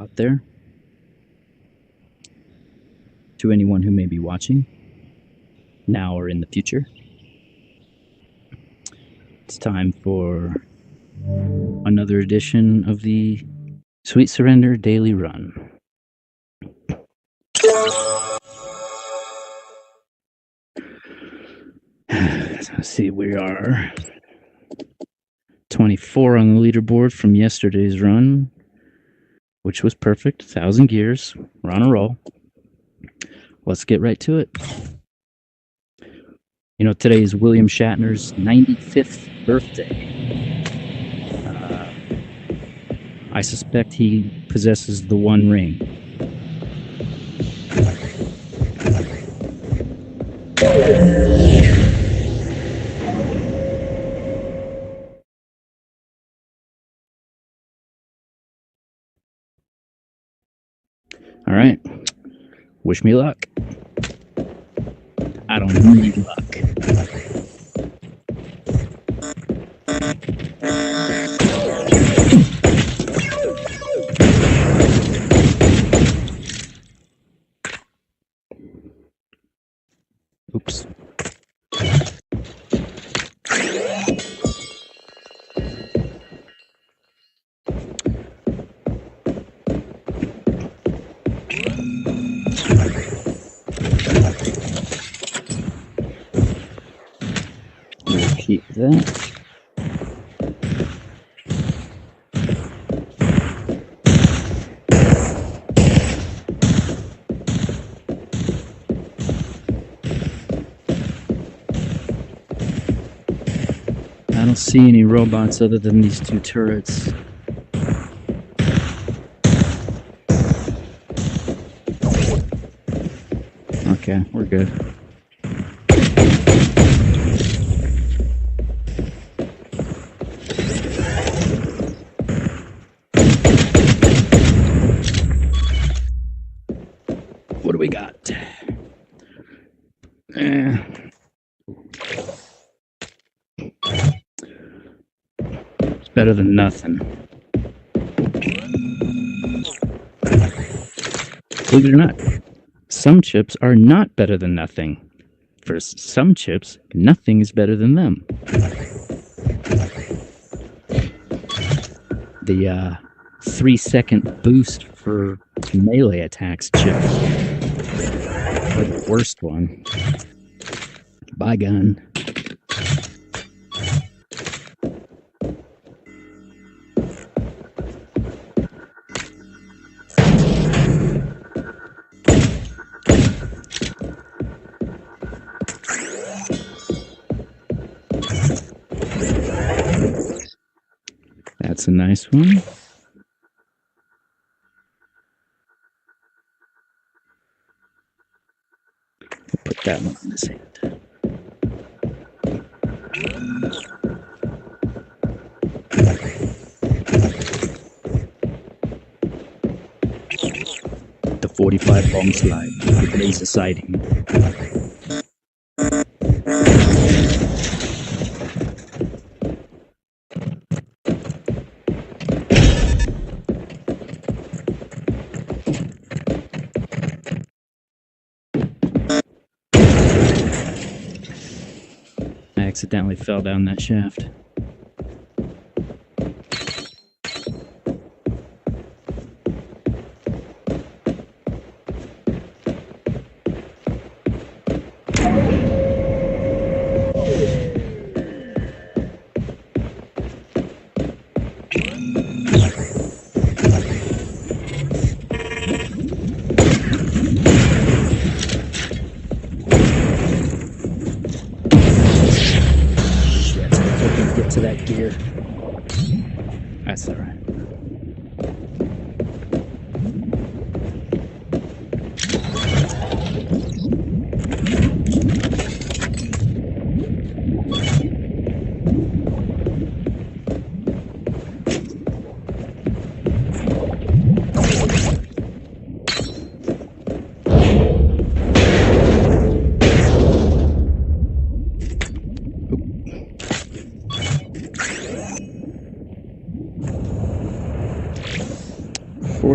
out there, to anyone who may be watching, now or in the future. It's time for another edition of the Sweet Surrender Daily Run. Let's see, we are 24 on the leaderboard from yesterday's run, which was perfect. 1,000 gears. We're on a roll. Let's get right to it. You know, today is William Shatner's 95th birthday. I suspect he possesses the One Ring. All right. Wish me luck. I don't need luck. Oops. Keep that. I don't see any robots other than these two turrets. Okay, we're good. What do we got? It's better than nothing. Believe it or not, some chips are not better than nothing. For some chips, nothing is better than them. The 3-second boost for melee attacks chip. Or the worst one. Bye, gun. That's a nice one. Put that one in his hand. The 45 bomb slide with laser sighting. Accidentally fell down that shaft.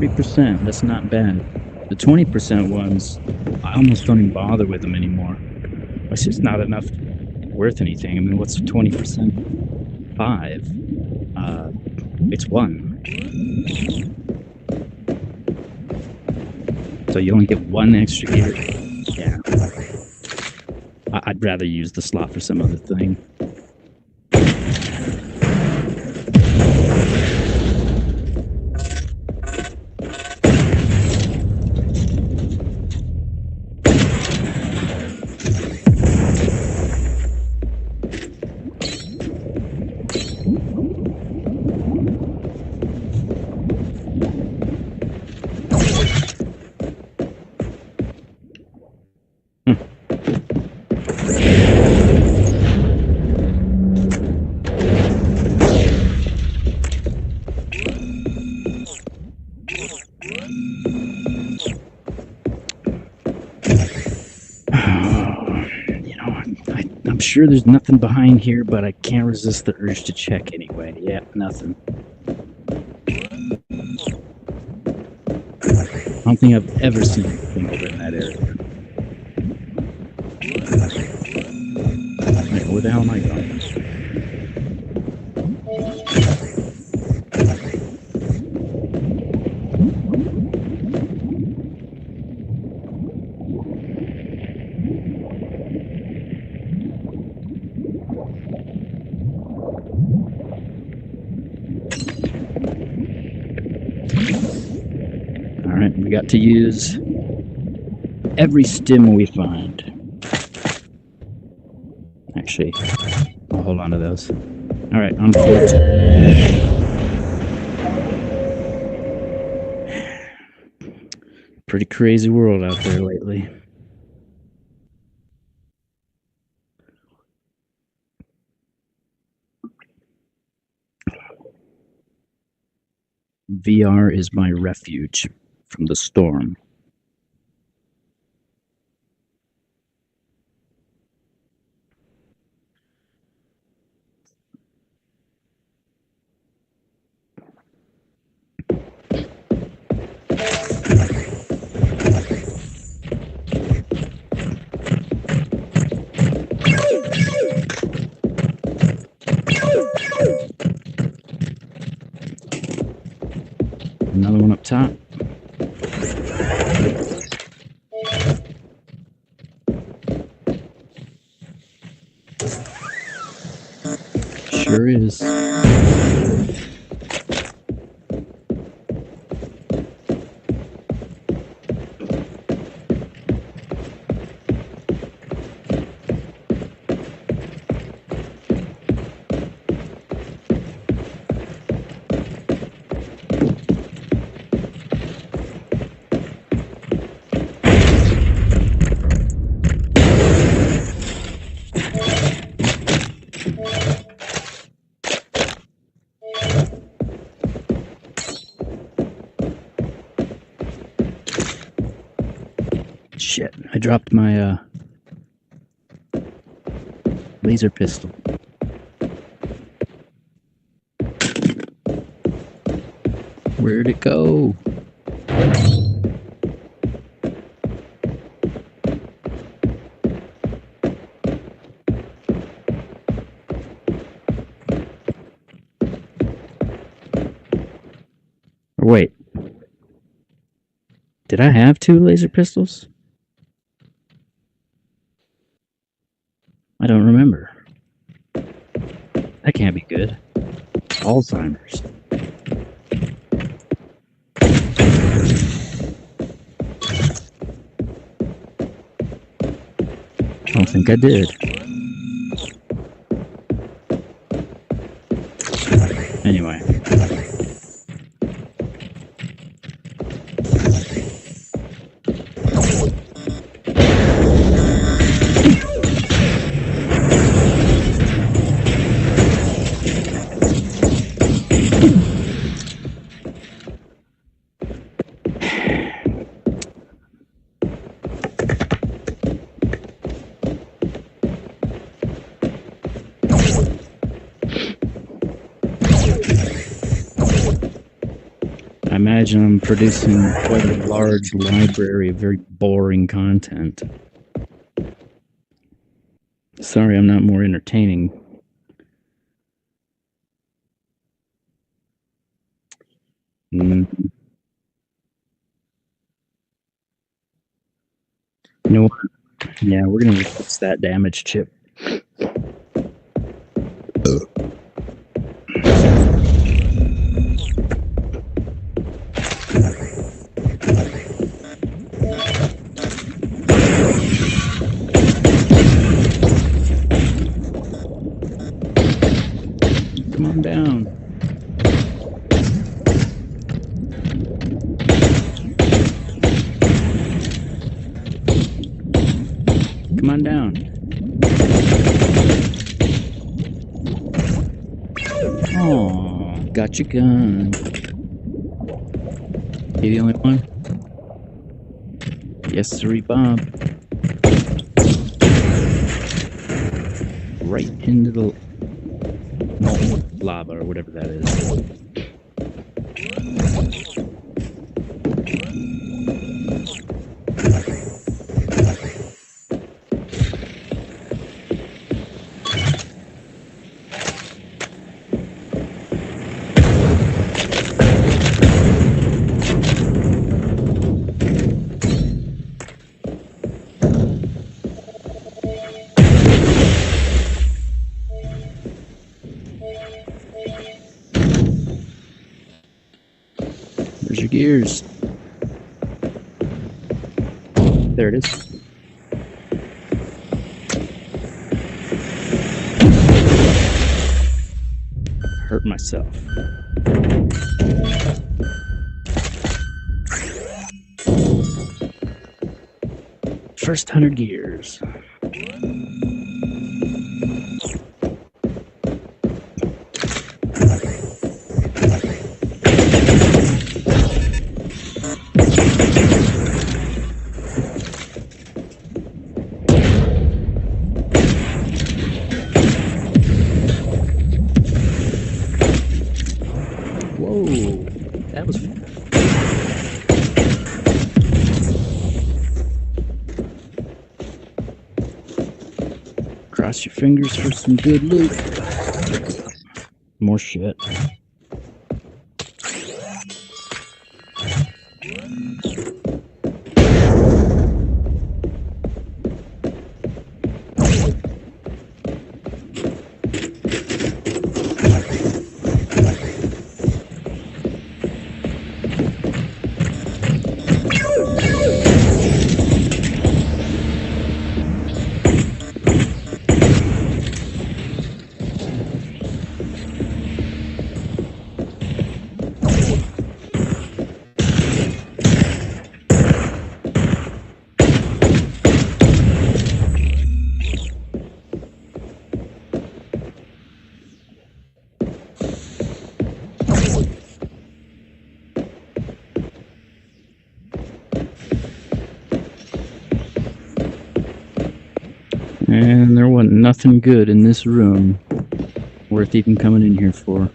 40%. That's not bad. The 20% ones, I almost don't even bother with them anymore. It's just not enough worth anything. I mean, what's 20%? 5. It's 1. So you only get 1 extra gear. Yeah. I'd rather use the slot for some other thing. I'm sure there's nothing behind here, but I can't resist the urge to check anyway. Yeah, nothing. I don't think I've ever seen anything over in that area. Wait, where the hell am I going? Alright, we got to use every stim we find. Actually, I'll hold on to those. Alright, on foot. Pretty crazy world out there lately. VR is my refuge from the storm. Another one up top. Sure is. Shit, I dropped my laser pistol. Where'd it go? Or wait. Did I have 2 laser pistols? I don't remember. That can't be good. Alzheimer's. I don't think I did. Anyway. imagine I'm producing quite a large library of very boring content. Sorry, I'm not more entertaining. You know what? Yeah, we're gonna fix that damaged chip. Come on down. Come on down. Oh, got your gun. You the only one? Yes, sirree, Bob. Right into the lava or whatever that is. There's your gears. There it is. Hurt myself. First 100 gears. Whoa, that was fun. Cross your fingers for some good loot. More shit. And there wasn't nothing good in this room worth even coming in here for.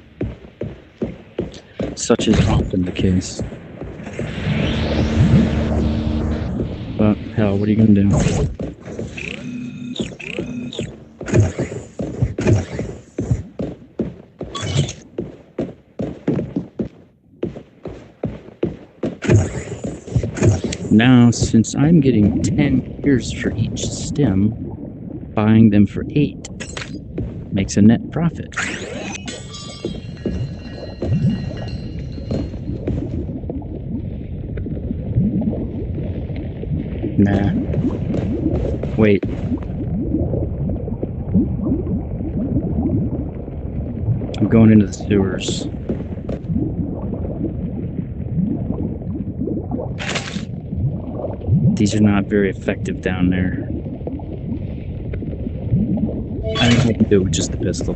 Such is often the case. But hell, what are you gonna do? Now, since I'm getting 10 gears for each stem, buying them for 8 makes a net profit. Nah. Wait. I'm going into the sewers. These are not very effective down there. I think I can do it with just the pistol.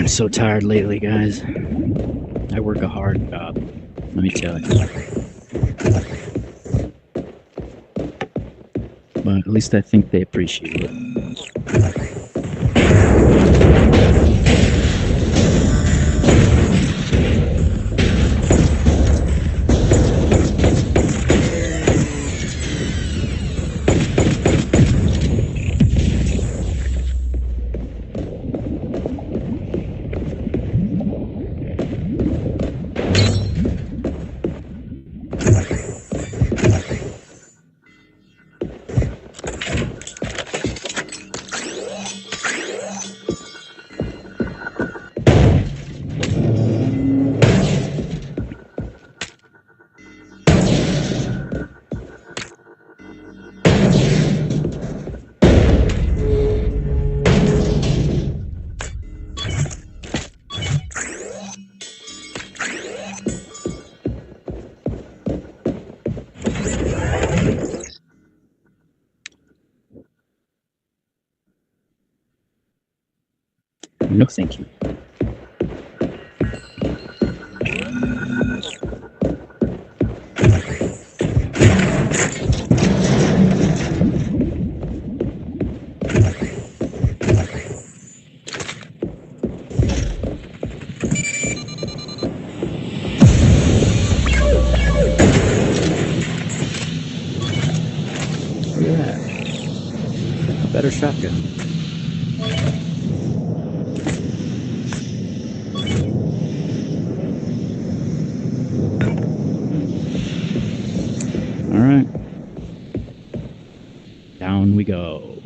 I'm so tired lately, guys. I work a hard job, let me tell you. But at least I think they appreciate it. No, thank you. Look at that. A better shotgun. All right. Down we go.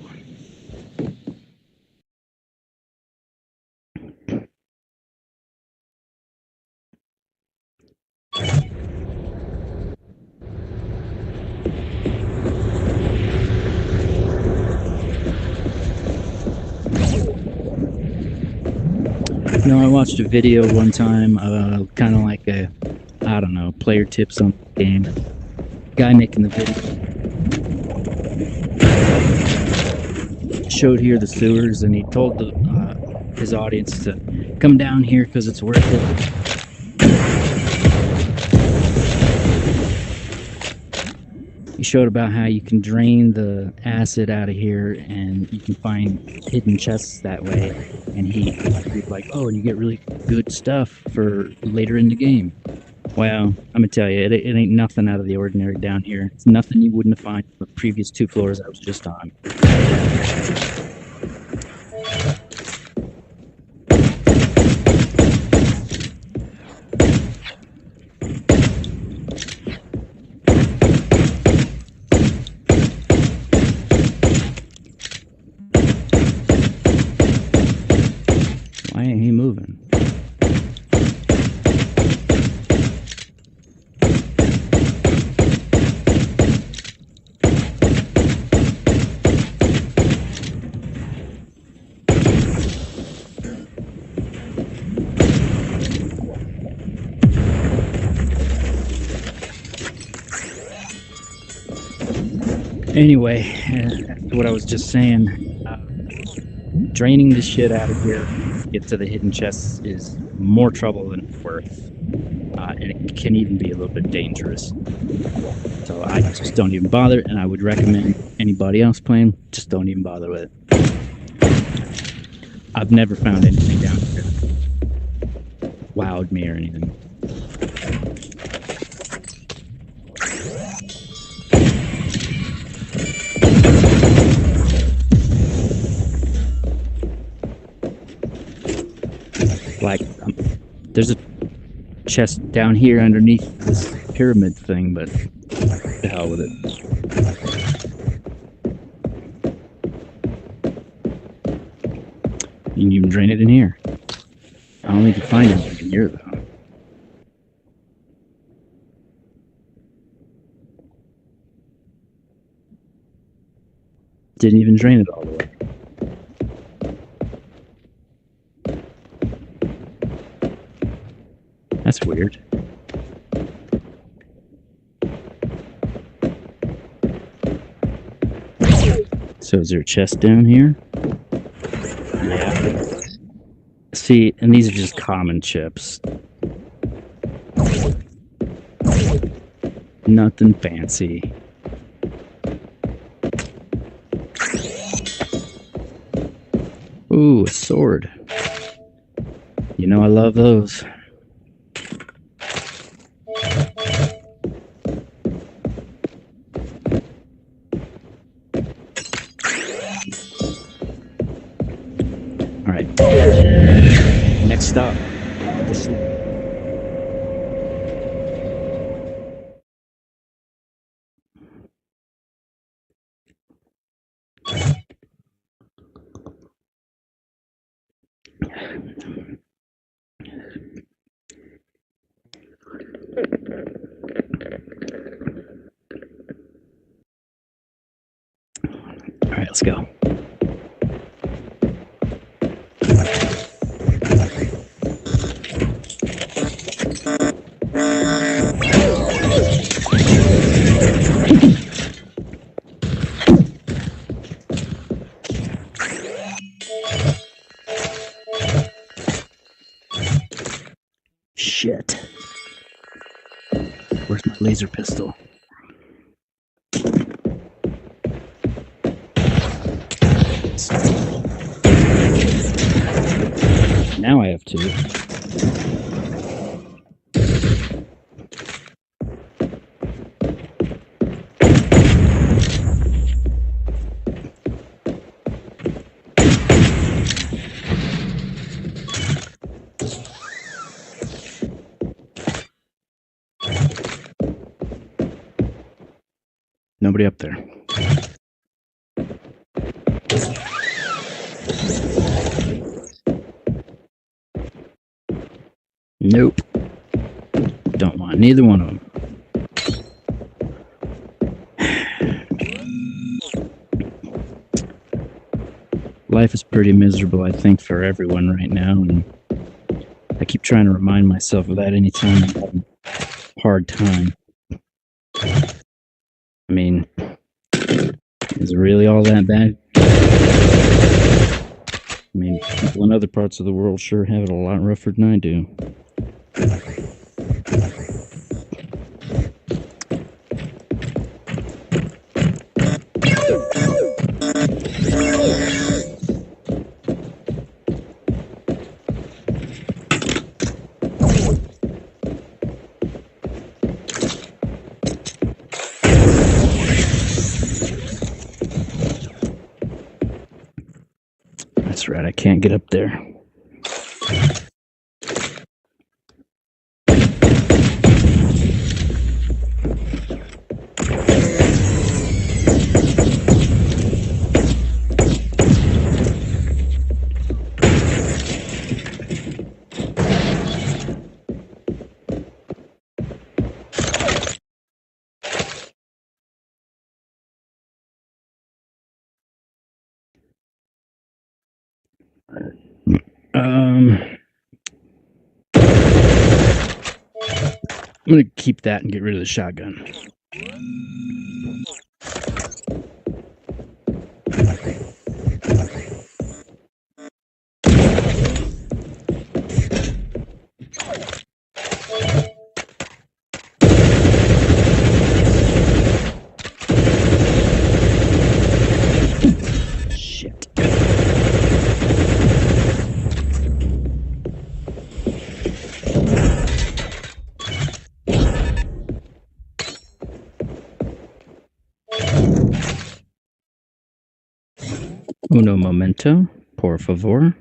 You know, I watched a video one time, kind of like a, I don't know, player tips on the game. Guy making the video showed here the sewers, and he told his audience to come down here because it's worth it. He showed about how you can drain the acid out of here and you can find hidden chests that way. And he's like, oh, and you get really good stuff for later in the game. Well, I'm gonna tell you, it ain't nothing out of the ordinary down here. It's nothing you wouldn't have found on the previous 2 floors I was just on. Why ain't he moving? Anyway, what I was just saying, draining the shit out of here to get to the hidden chests is more trouble than it's worth. And it can even be a little bit dangerous. So I just don't even bother, and I would recommend anybody else playing, just don't even bother with it. I've never found anything down here wowed me or anything. Like, there's a chest down here underneath this pyramid thing, but the hell with it. You can even drain it in here. I don't think you find anything in here, though. Didn't even drain it all the way. That's weird. So is there a chest down here? Yeah. See, and these are just common chips. Nothing fancy. Ooh, a sword. You know I love those. All right. Next stop. This. All right, let's go. Shit. Where's my laser pistol? Now I have two. Nobody up there. Nope. Don't want neither one of them. Life is pretty miserable, I think, for everyone right now, and I keep trying to remind myself of that anytime I'm having a hard time. I mean, is it really all that bad? I mean, people in other parts of the world sure have it a lot rougher than I do. That's right, I can't get up there. I'm gonna keep that and get rid of the shotgun. Shit. Uno momento, por favor.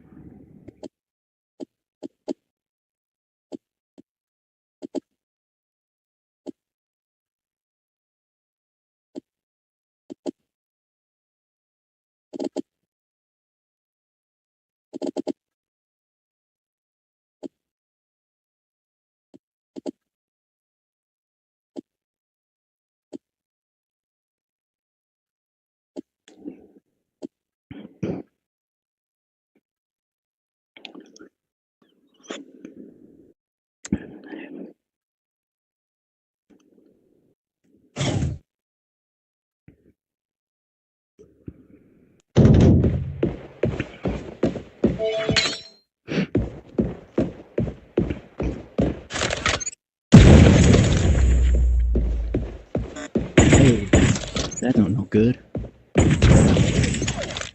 good.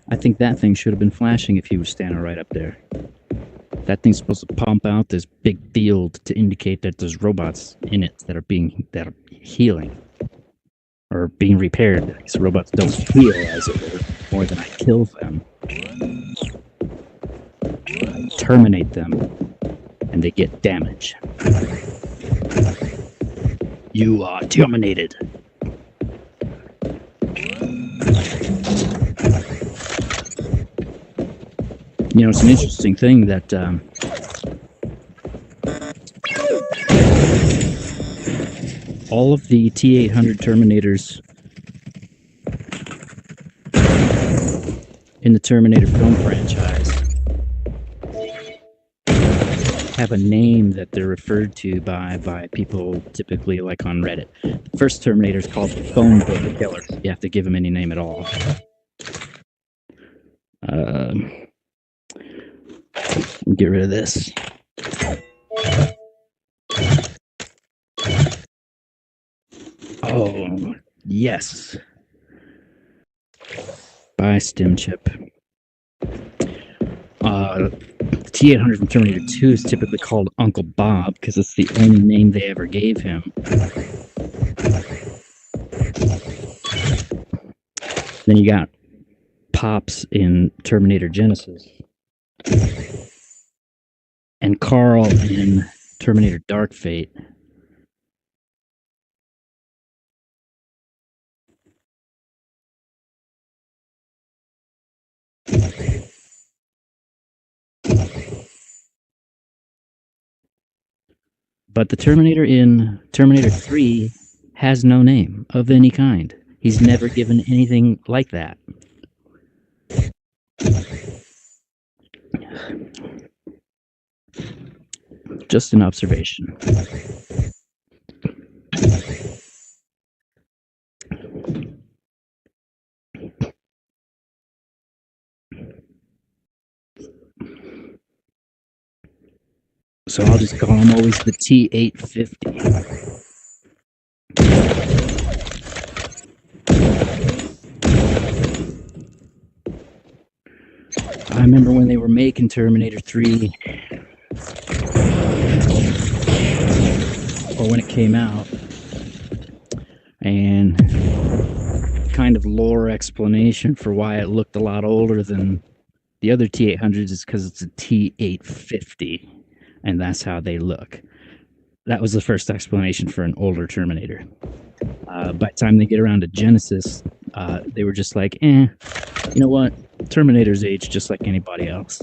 I think that thing should have been flashing if he was standing right up there. That thing's supposed to pump out this big field to indicate that there's robots in it that are healing or being repaired. These robots don't heal, as it were, more than I kill them. I terminate them, and they get damage. You are terminated. You know, it's an interesting thing that all of the T-800 Terminators in the Terminator film franchise have a name that they're referred to by people typically like on Reddit. The first Terminator is called the Phone Book Killer. You have to give him any name at all. Get rid of this. Oh, yes. Buy stim chip. The T-800 from Terminator 2 is typically called Uncle Bob because it's the only name they ever gave him. Then you got Pops in Terminator Genesis. And Carl in Terminator Dark Fate. But the Terminator in Terminator 3 has no name of any kind. He's never given anything like that. Just an observation. So I'll just call him always the T-850. I remember when they were making Terminator 3, or when it came out, and kind of lore explanation for why it looked a lot older than the other T-800s is because it's a T-850, and that's how they look. That was the first explanation for an older Terminator. By the time they get around to Genesis, they were just like, you know what? Terminators age just like anybody else.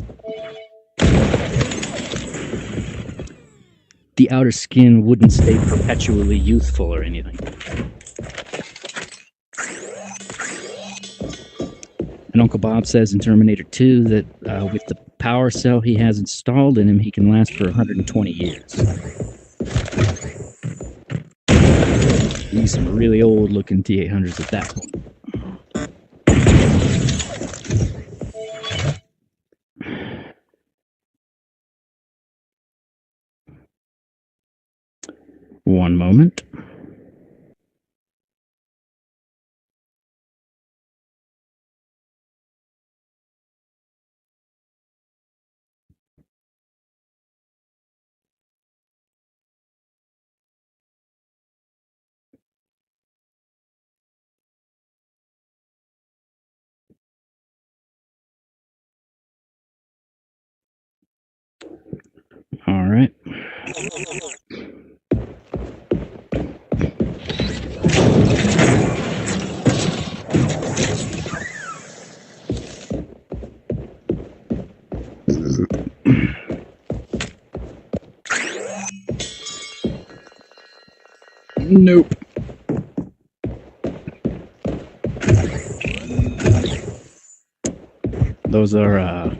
The outer skin wouldn't stay perpetually youthful or anything. And Uncle Bob says in Terminator 2 that with the power cell he has installed in him, he can last for 120 years. These some really old looking T-800s at that point. One moment. All right. Nope. Those are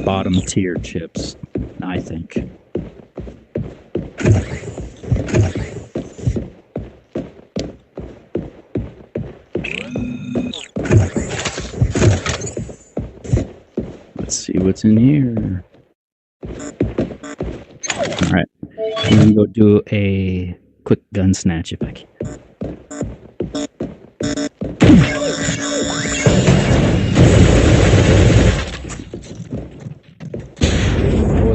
bottom tier chips, I think. Let's see what's in here. All right, I'm gonna go do a quick gun snatch if I can.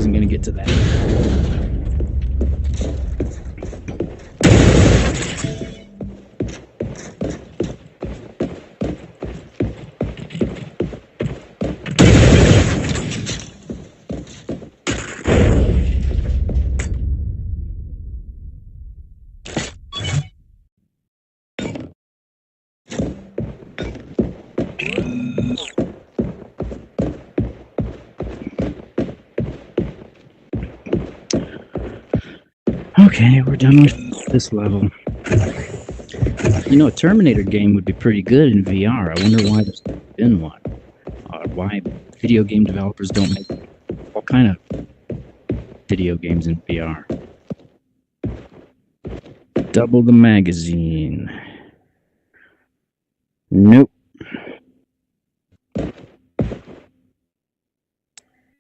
wasn't going to get to that. Okay, we're done with this level. You know, a Terminator game would be pretty good in VR. I wonder why there's been one. Why video game developers don't make all kind of video games in VR. Double the magazine. Nope.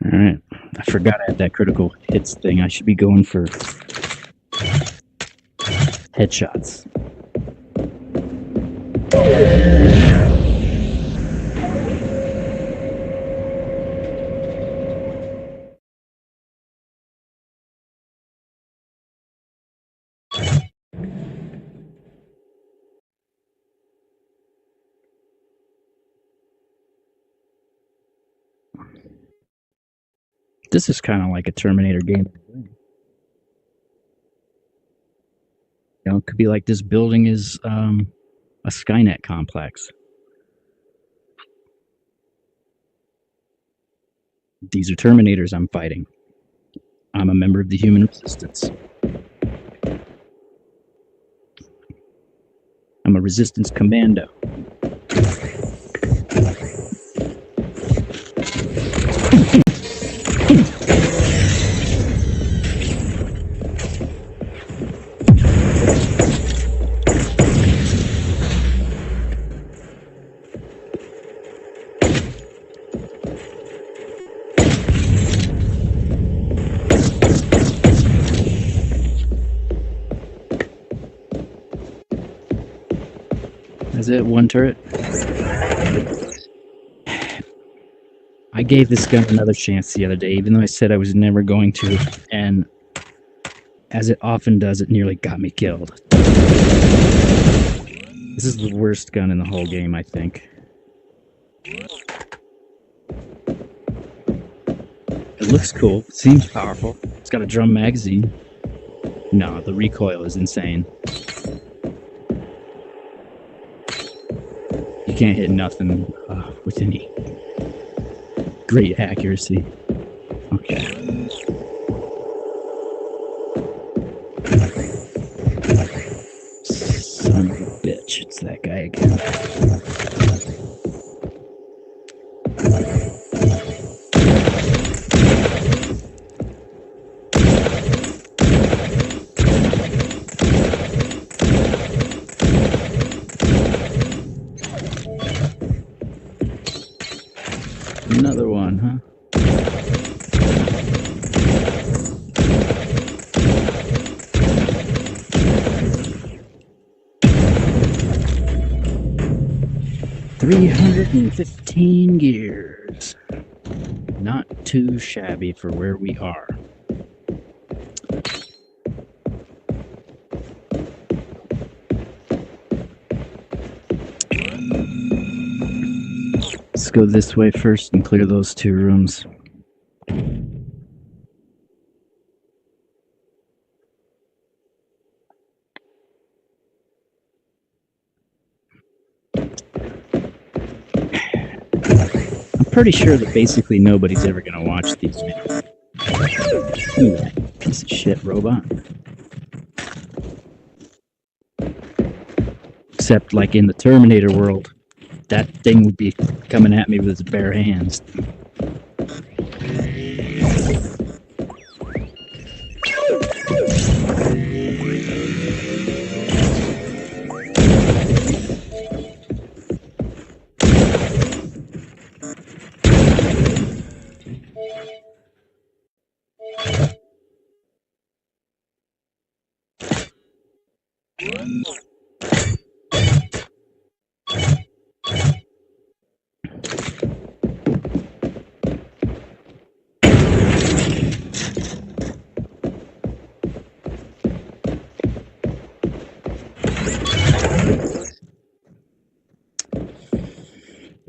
Alright. I forgot I had that critical hits thing. I should be going for headshots. This is kind of like a Terminator game. You know, it could be like this building is a Skynet complex. These are Terminators I'm fighting. I'm a member of the human resistance. I'm a resistance commando. Is it one turret? I gave this gun another chance the other day, even though I said I was never going to, and as it often does, it nearly got me killed. This is the worst gun in the whole game, I think. It looks cool, it seems powerful. It's got a drum magazine. No, the recoil is insane. You can't hit nothing with any great accuracy. Okay. Son of a bitch, it's that guy again. Another one, huh? $315 gears. Not too shabby for where we are. Let's go this way first and clear those two rooms. I'm pretty sure that basically nobody's ever going to watch these videos. Ooh, that piece of shit robot. Except like in the Terminator world, that thing would be coming at me with its bare hands.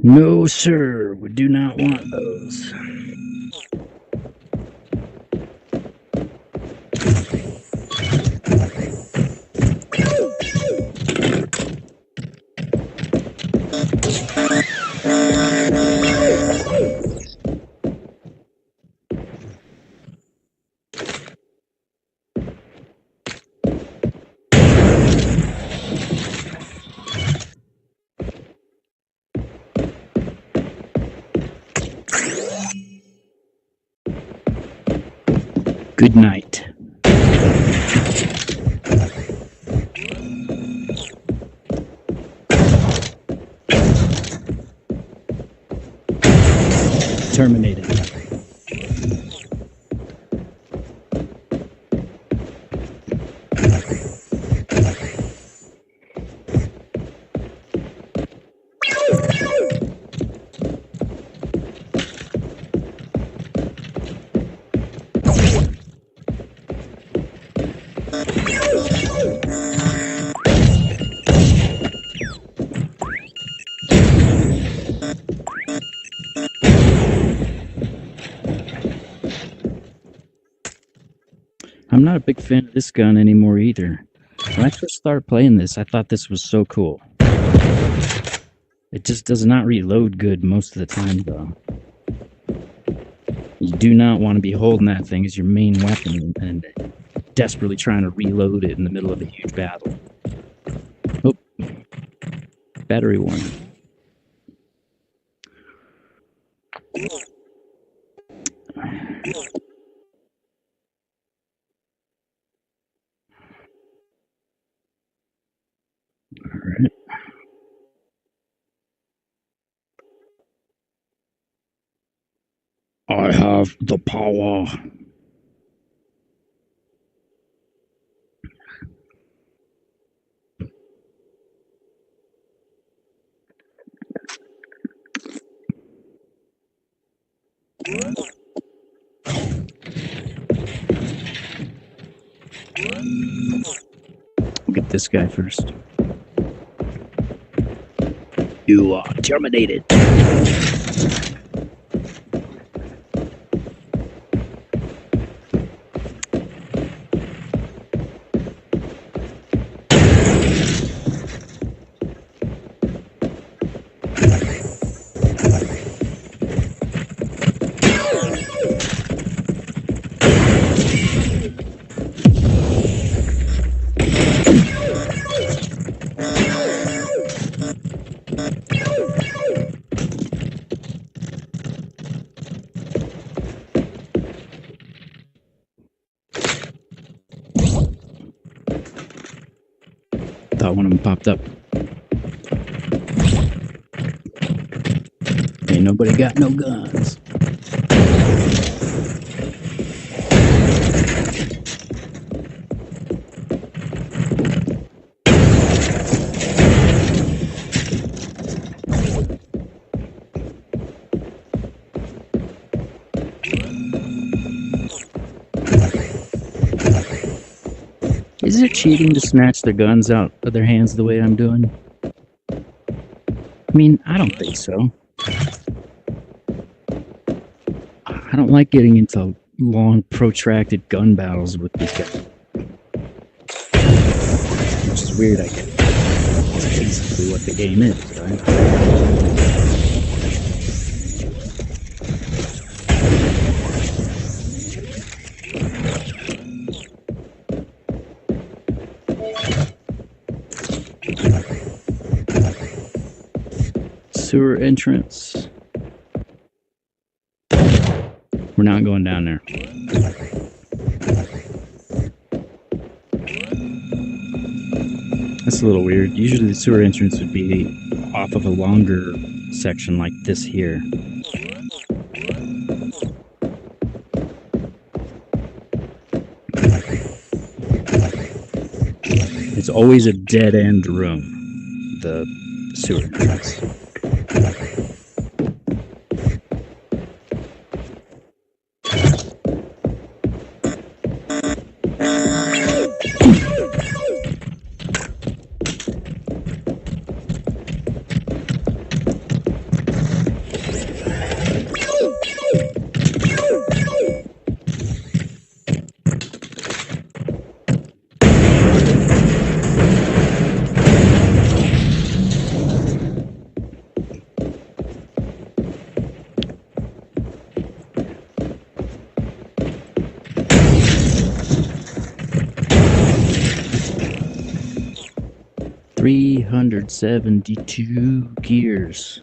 No, sir, we do not want those. Good night. Terminated. I'm not a big fan of this gun anymore either. When I first started playing this, I thought this was so cool. It just does not reload good most of the time, though. You do not want to be holding that thing as your main weapon and desperately trying to reload it in the middle of a huge battle. Oh, battery warning. Alright. I have the power. We'll get this guy first. You are terminated. Thought one of them popped up. Ain't nobody got no guns. Is it cheating to snatch their guns out of their hands the way I'm doing? I mean, I don't think so. I don't like getting into long, protracted gun battles with these guys. Which is weird, I guess. That's basically what the game is, right? Sewer entrance. We're not going down there. That's a little weird. Usually the sewer entrance would be off of a longer section like this here. It's always a dead-end room, the sewer entrance. 372 gears.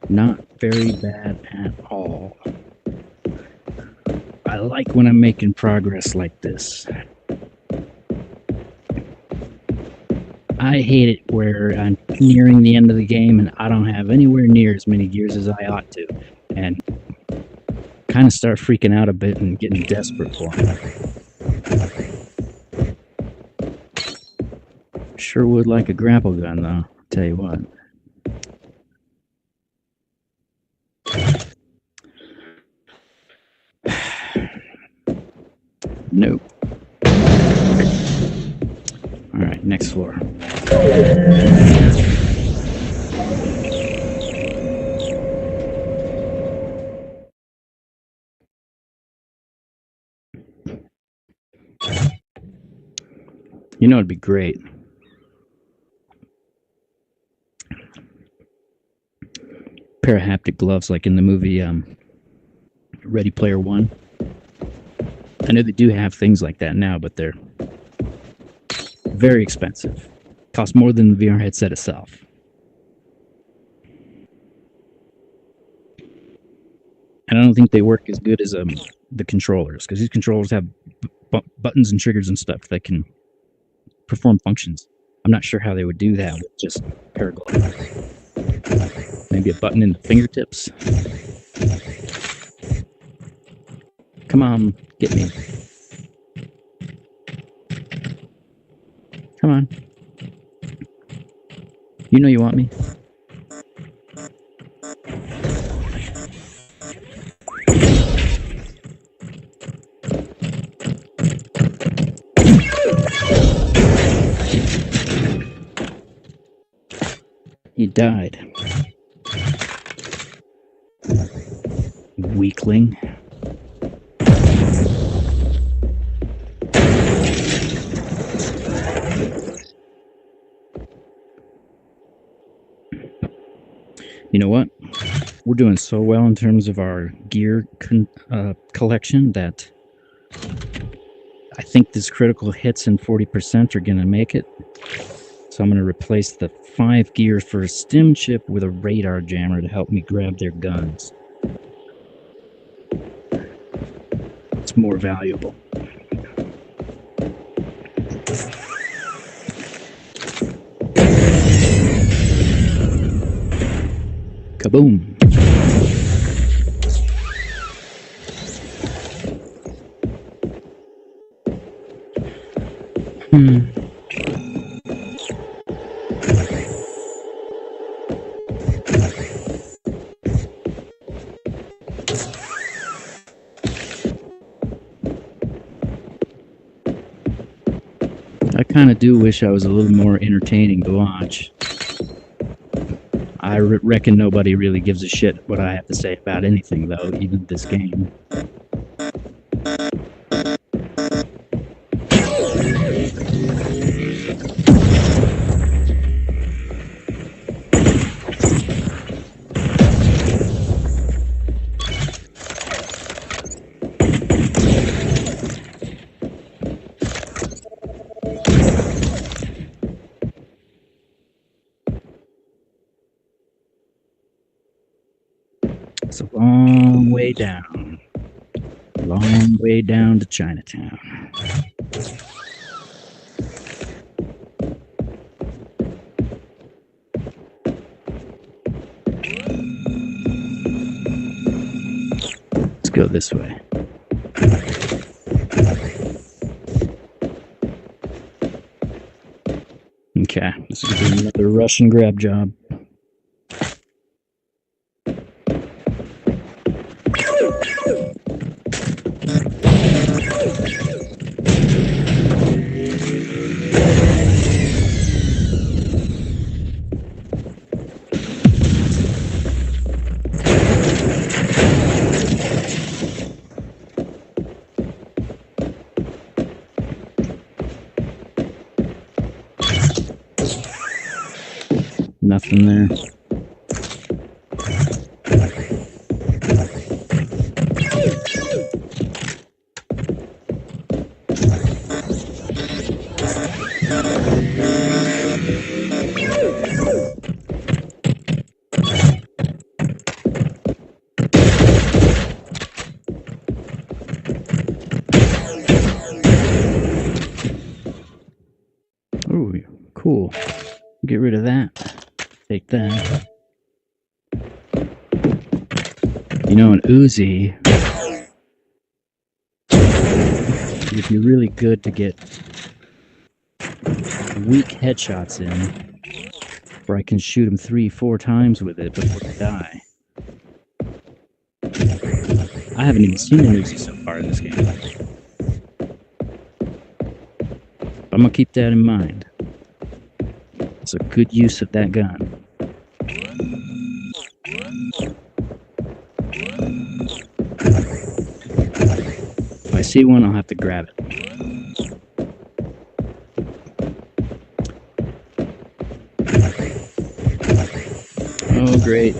Not very bad at all. I like when I'm making progress like this. I hate it where I'm nearing the end of the game and I don't have anywhere near as many gears as I ought to, and kind of start freaking out a bit and getting desperate for them. Sure would like a grapple gun, though. I'll tell you what. Nope. All right, next floor. You know, it'd be great. Pair of haptic gloves like in the movie Ready Player One. I know they do have things like that now, but they're very expensive. Cost more than the VR headset itself. And I don't think they work as good as the controllers, because these controllers have buttons and triggers and stuff that can perform functions. I'm not sure how they would do that with just Paraglow. Maybe a button in the fingertips. Come on, get me. Come on. You know you want me. He died. Weakling. You know what? We're doing so well in terms of our gear collection that I think this critical hits and 40% are going to make it. So I'm going to replace the 5 gears for a stim chip with a radar jammer to help me grab their guns. It's more valuable. Kaboom! I kind of do wish I was a little more entertaining to watch. I reckon nobody really gives a shit what I have to say about anything, though, even this game. It's a long way down. Long way down to Chinatown. Let's go this way. Okay, this is gonna be another Russian grab job. Nothing there. Ooh, cool. Get rid of that. Take that. You know, an Uzi, if you're really good to get weak headshots in, where I can shoot them 3-4 times with it before they die. I haven't even seen an Uzi so far in this game. I'm gonna keep that in mind. It's a good use of that gun. If I see one, I'll have to grab it. Oh, great.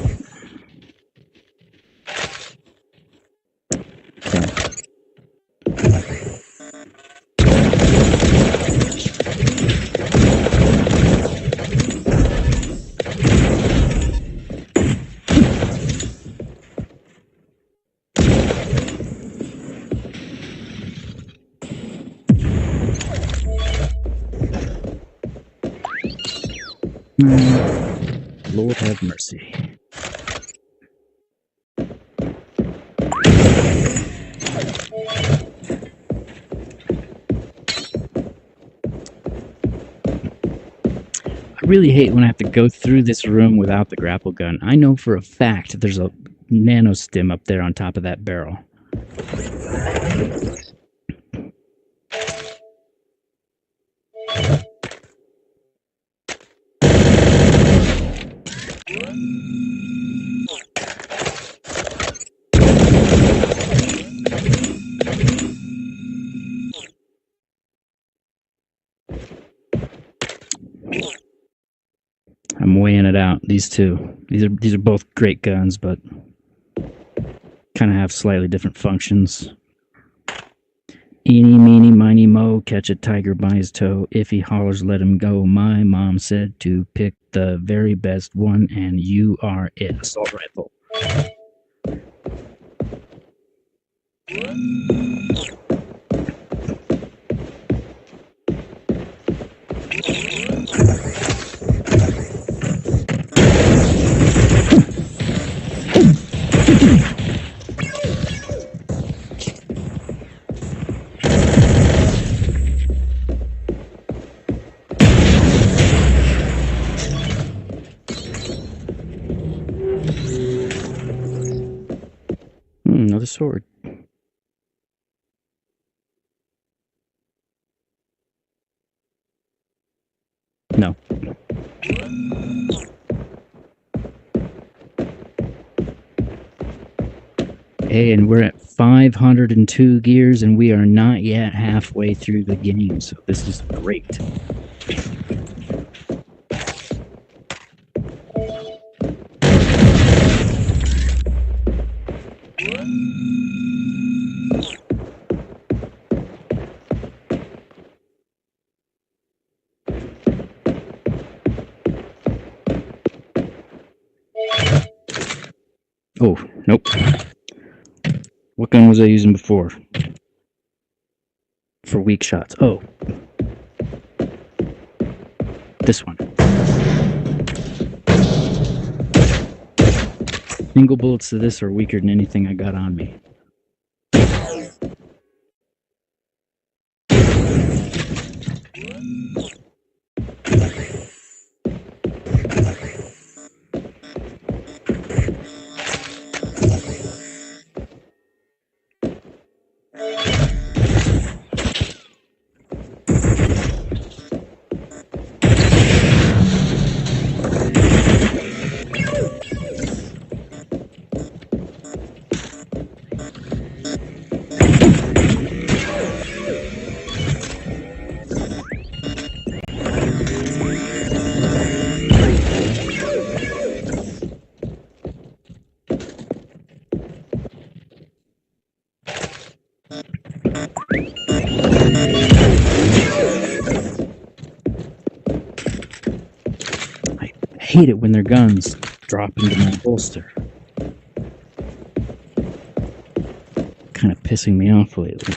Lord have mercy. I really hate when I have to go through this room without the grapple gun. I know for a fact there's a nano stim up there on top of that barrel. I'm weighing it out. These two. These are both great guns, but kind of have slightly different functions. Eeny, meeny, miny, mo, catch a tiger by his toe. If he hollers, let him go. My mom said to pick the very best one, and you are it. Assault rifle. Another sword. No. Hey, and we're at 502 gears, and we are not yet halfway through the game, so this is great. Oh, nope. What gun was I using before? For weak shots. Oh. This one. Single bullets to this are weaker than anything I got on me. I hate it when their guns drop into my holster. Kind of pissing me off lately.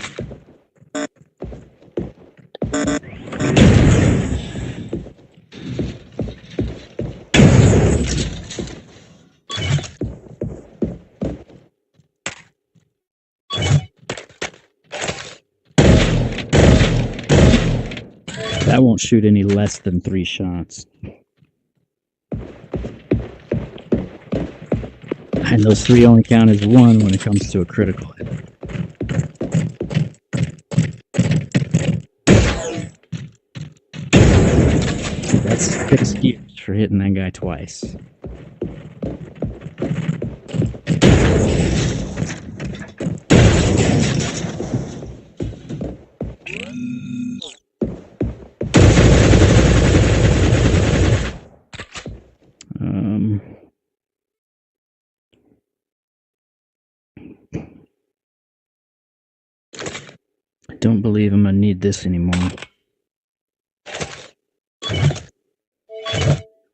That won't shoot any less than 3 shots. And those 3 only count as 1 when it comes to a critical hit. That's 6 gears for hitting that guy twice. I don't believe I'm gonna need this anymore.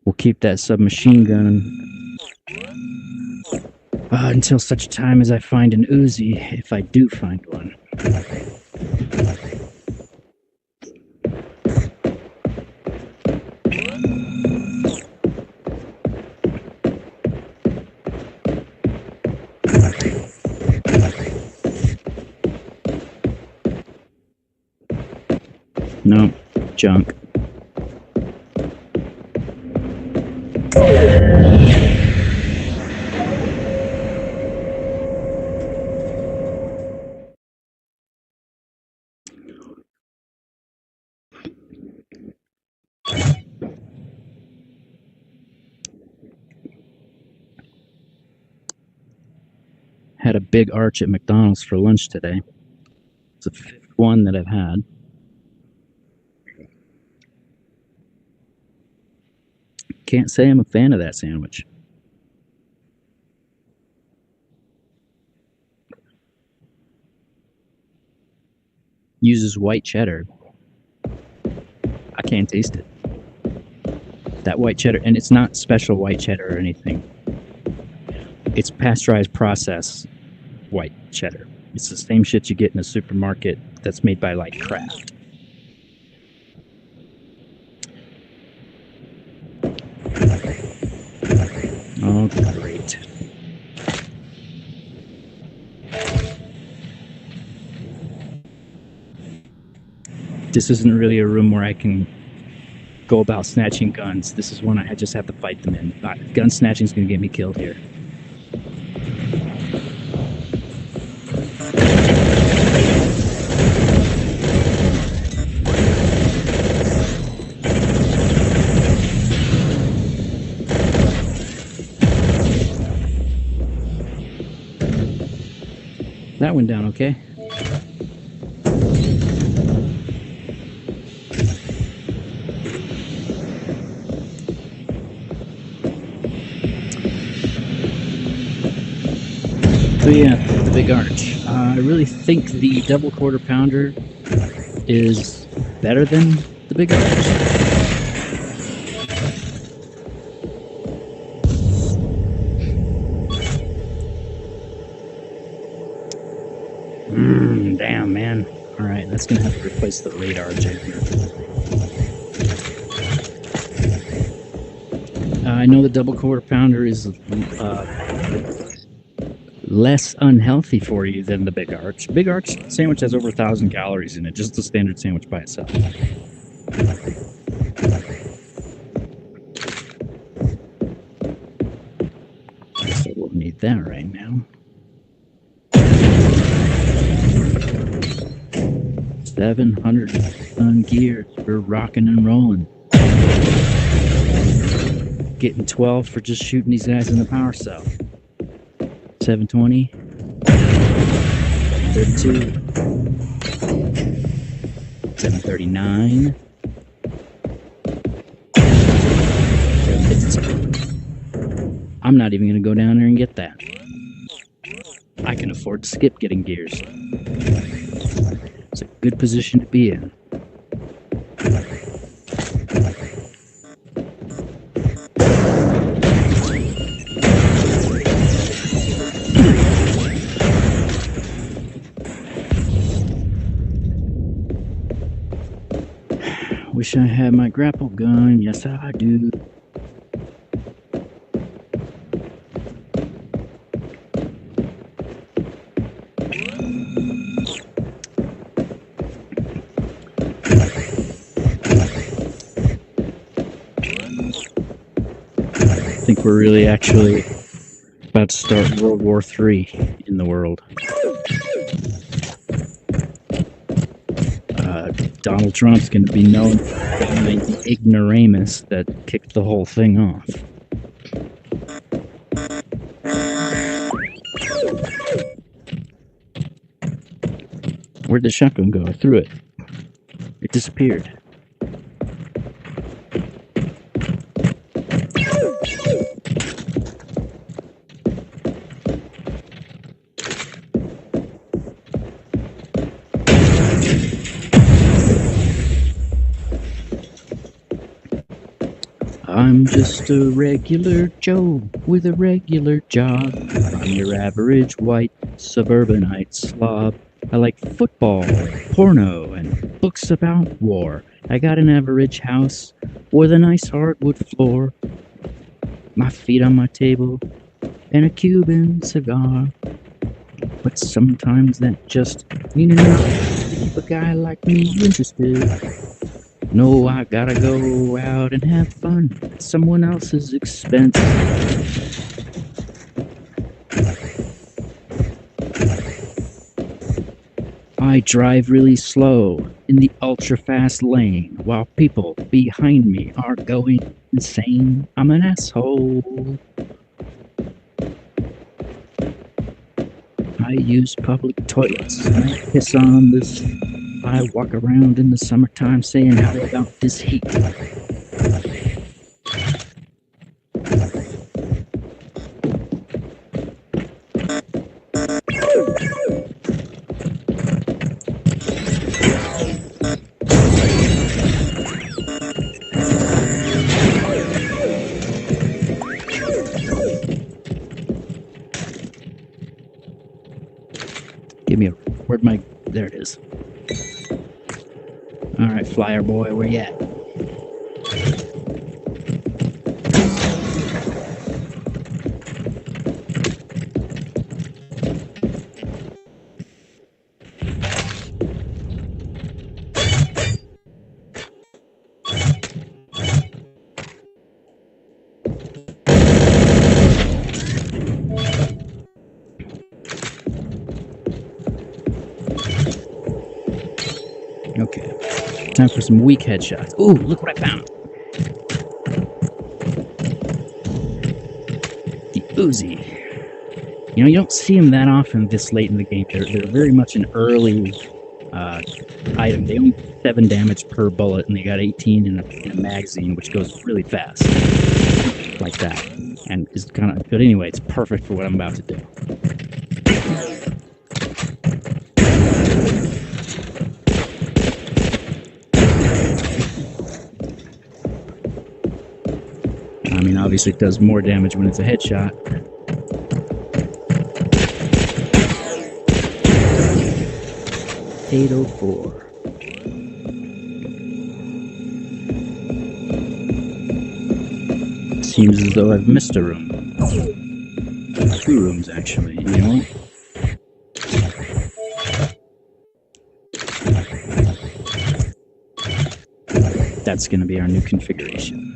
We'll keep that submachine gun until such time as I find an Uzi, if I do find one. No, junk. Had a big arch at McDonald's for lunch today. It's the 5th one that I've had. Can't say I'm a fan of that sandwich. Uses white cheddar. I can't taste it. That white cheddar, and it's not special white cheddar or anything. It's pasteurized process white cheddar. It's the same shit you get in a supermarket that's made by like Kraft. Oh, great. This isn't really a room where I can go about snatching guns. This is one I just have to fight them in. Gun snatching is going to get me killed here. That went down okay. So yeah, the big arch. I really think the double quarter pounder is better than the big arch. Damn, man. Alright, that's gonna have to replace the radar jammer. I know the double quarter pounder is less unhealthy for you than the big arch. Big arch sandwich has over 1,000 calories in it, just the standard sandwich by itself. So we'll need that right now. 700 gears. We're rocking and rolling. Getting 12 for just shooting these guys in the power cell. 720. 32. 739. 752. I'm not even going to go down there and get that. I can afford to skip getting gears. It's a good position to be in. Wish I had my grapple gun. Yes, I do. think we're really actually about to start World War III in the world. Donald Trump's going to be known for the ignoramus that kicked the whole thing off. Where'd the shotgun go? I threw it. It disappeared. I'm just a regular Joe with a regular job. I'm your average white suburbanite slob. I like football, porno, and books about war. I got an average house with a nice hardwood floor, my feet on my table, and a Cuban cigar. But sometimes that just ain't enough to keep a guy like me interested. No, I gotta go out and have fun at someone else's expense. I drive really slow in the ultra-fast lane while people behind me are going insane. I'm an asshole. I use public toilets and I piss on this. I walk around in the summertime saying, how about this heat? Where'd my, there it is. All right, flyer boy, where you at? Okay, time for some weak headshots. Ooh, look what I found. The Uzi. You know, you don't see them that often this late in the game. They're very much an early item. They only 7 damage per bullet, and they got 18 in a magazine, which goes really fast. Like that. And it's kind of, but anyway, it's perfect for what I'm about to do. I mean, obviously it does more damage when it's a headshot. .804. Seems as though I've missed a room. 2 rooms, actually. You know what? That's going to be our new configuration.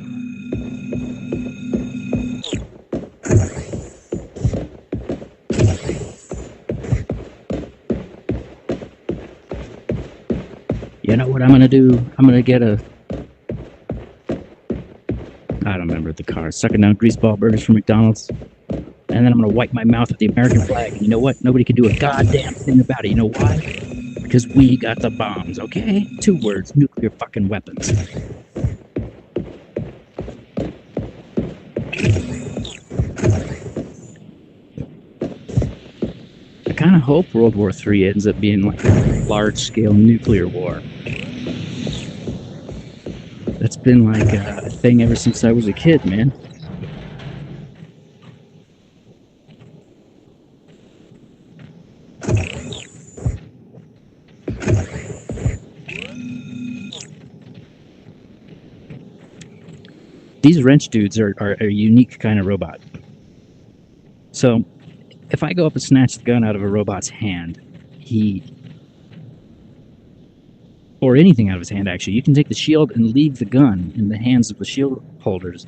You know what I'm gonna do? I'm gonna get a... I don't remember the car. Sucking down greaseball burgers from McDonald's. And then I'm gonna wipe my mouth with the American flag. And you know what? Nobody can do a goddamn thing about it. You know why? Because we got the bombs, okay? 2 words. Nuclear fucking weapons. I kind of hope World War III ends up being like a large-scale nuclear war. That's been like a thing ever since I was a kid, man. These wrench dudes are a unique kind of robot. So, if I go up and snatch the gun out of a robot's hand, or anything out of his hand actually, you can take the shield and leave the gun in the hands of the shield holders.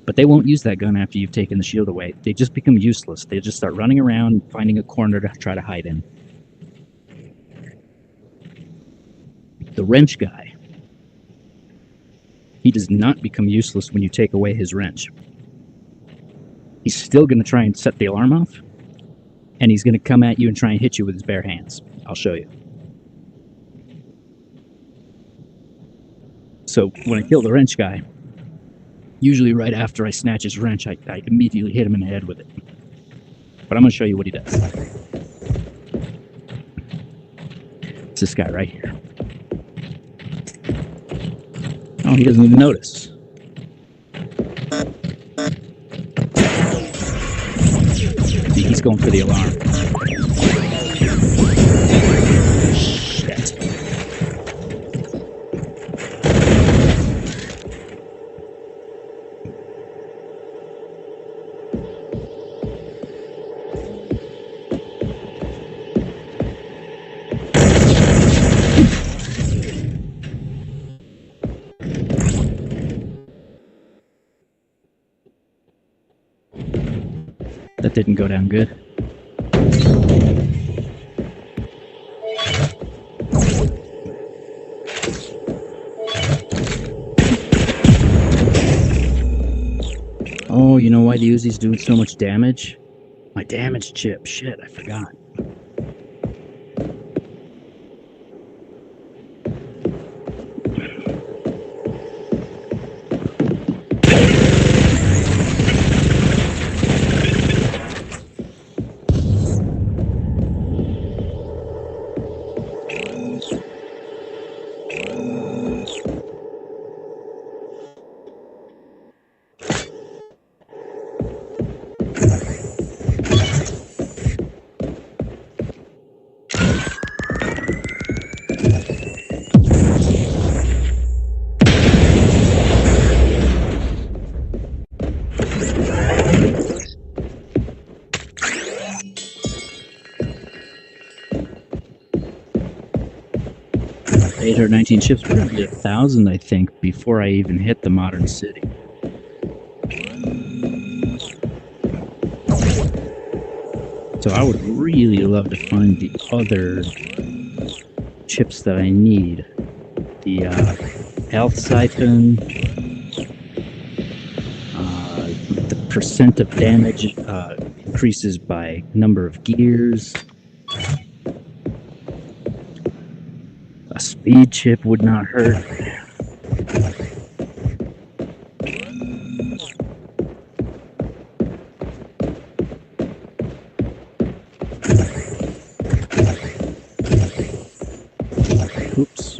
But they won't use that gun after you've taken the shield away. They just become useless. They just start running around, finding a corner to try to hide in. The wrench guy. He does not become useless when you take away his wrench. He's still going to try and set the alarm off, and he's going to come at you and try and hit you with his bare hands. I'll show you. So when I kill the wrench guy, usually right after I snatch his wrench, I immediately hit him in the head with it. But I'm going to show you what he does. It's this guy right here. Oh, he doesn't even notice. See, he's going for the alarm. Shit. That didn't go down good. Oh, you know why the Uzi's doing so much damage? My damage chip. Shit, I forgot. Eight or 19 ships, we're gonna get 1,000, I think, before I even hit the modern city. So I would really love to find the other chips that I need. The health siphon, the percent of damage increases by number of gears. A speed chip would not hurt. Oops.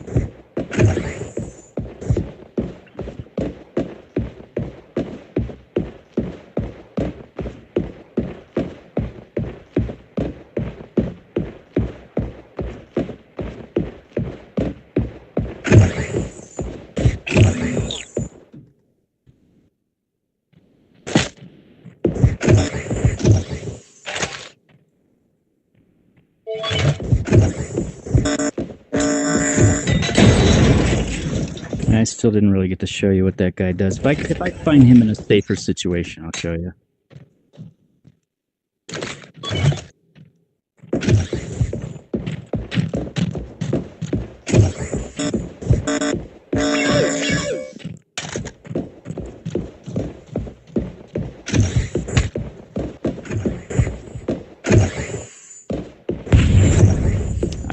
I still didn't really get to show you what that guy does. If I find him in a safer situation, I'll show you.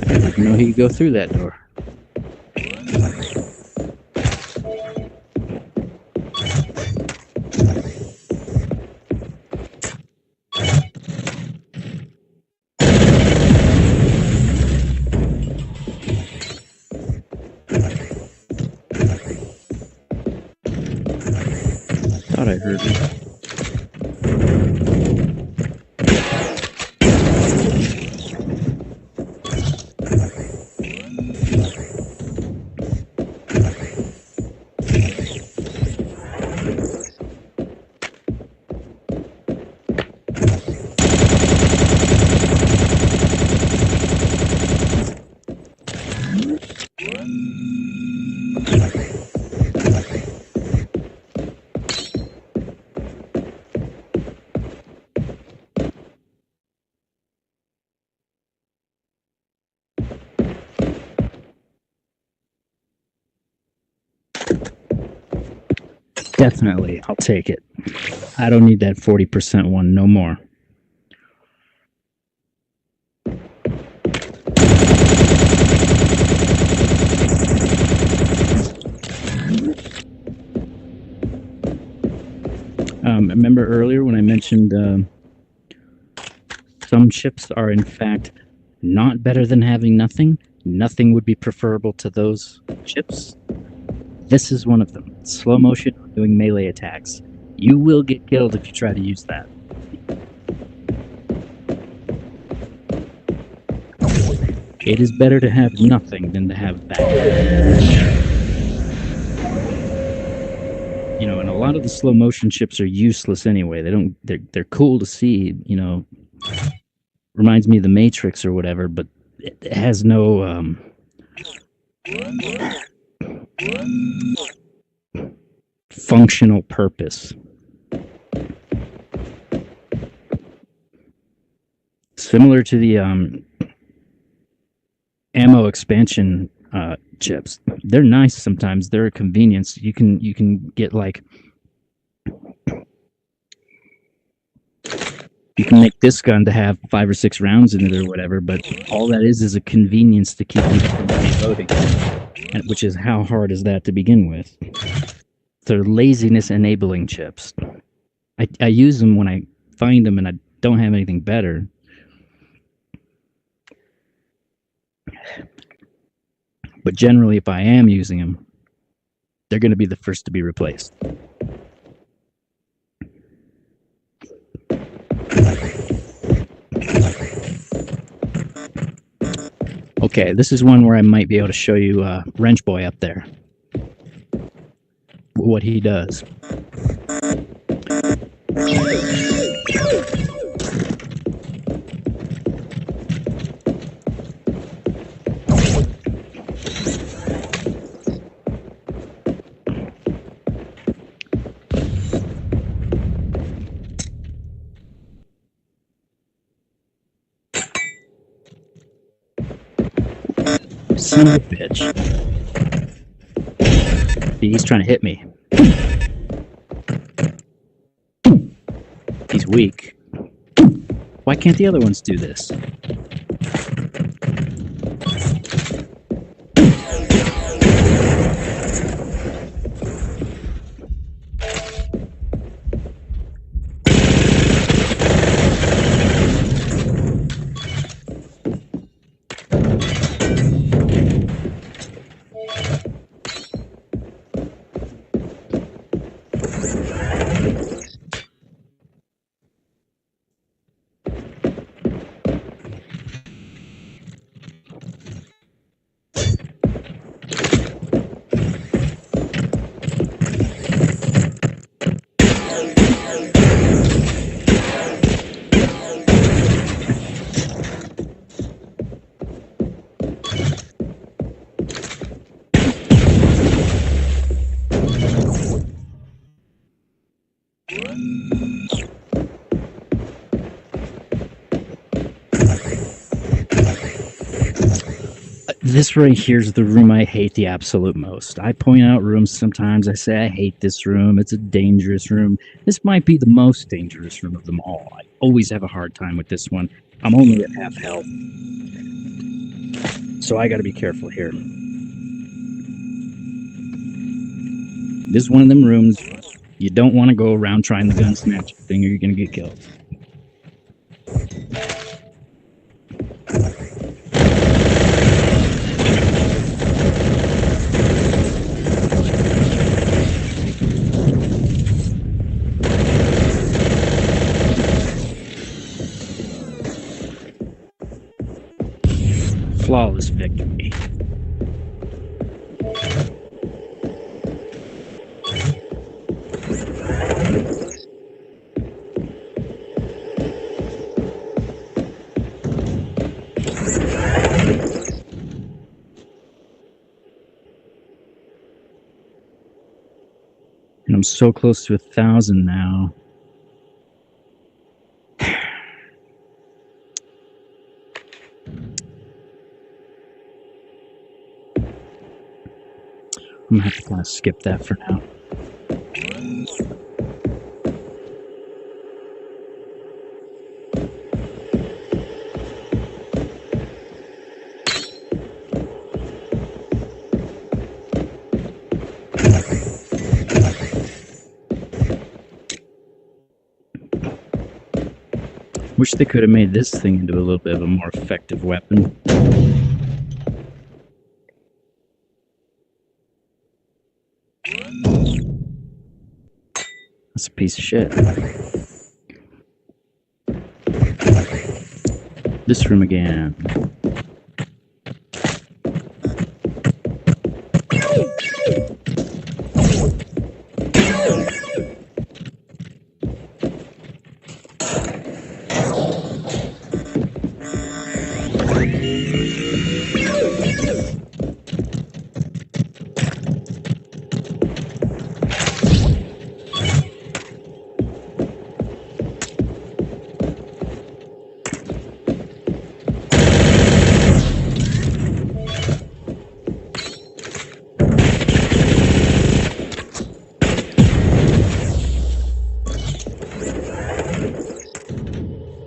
I didn't know he could go through that door. Thought I heard it. Definitely, I'll take it. I don't need that 40% one no more. Remember earlier when I mentioned some chips are in fact not better than having nothing? Nothing would be preferable to those chips. This is one of them. Slow motion doing melee attacks. You will get killed if you try to use that. It is better to have nothing than to have bad. You know, and a lot of the slow motion chips are useless anyway. They're cool to see, you know. Reminds me of the Matrix or whatever, but it has no functional purpose. Similar to the ammo expansion chips. They're nice sometimes. They're a convenience. You can get like you can make this gun to have 5 or 6 rounds in it or whatever, but all that is a convenience to keep you from reloading, and which is how hard is that to begin with? They're laziness enabling chips. I use them when I find them and I don't have anything better. But generally, if I am using them, they're going to be the first to be replaced. Okay, this is one where I might be able to show you Wrench Boy up there. What he does. Son of a bitch. He's trying to hit me. He's weak. Why can't the other ones do this? This right here is the room I hate the absolute most. I point out rooms sometimes. I say, I hate this room. It's a dangerous room. This might be the most dangerous room of them all. I always have a hard time with this one. I'm only at half health. So I gotta be careful here. This is one of them rooms you don't want to go around trying the gun snatch thing or you're gonna get killed. Flawless victory. And I'm so close to 1,000 now. I'm gonna have to kind of skip that for now. Wish they could have made this thing into a little bit of a more effective weapon. That's a piece of shit. This room again.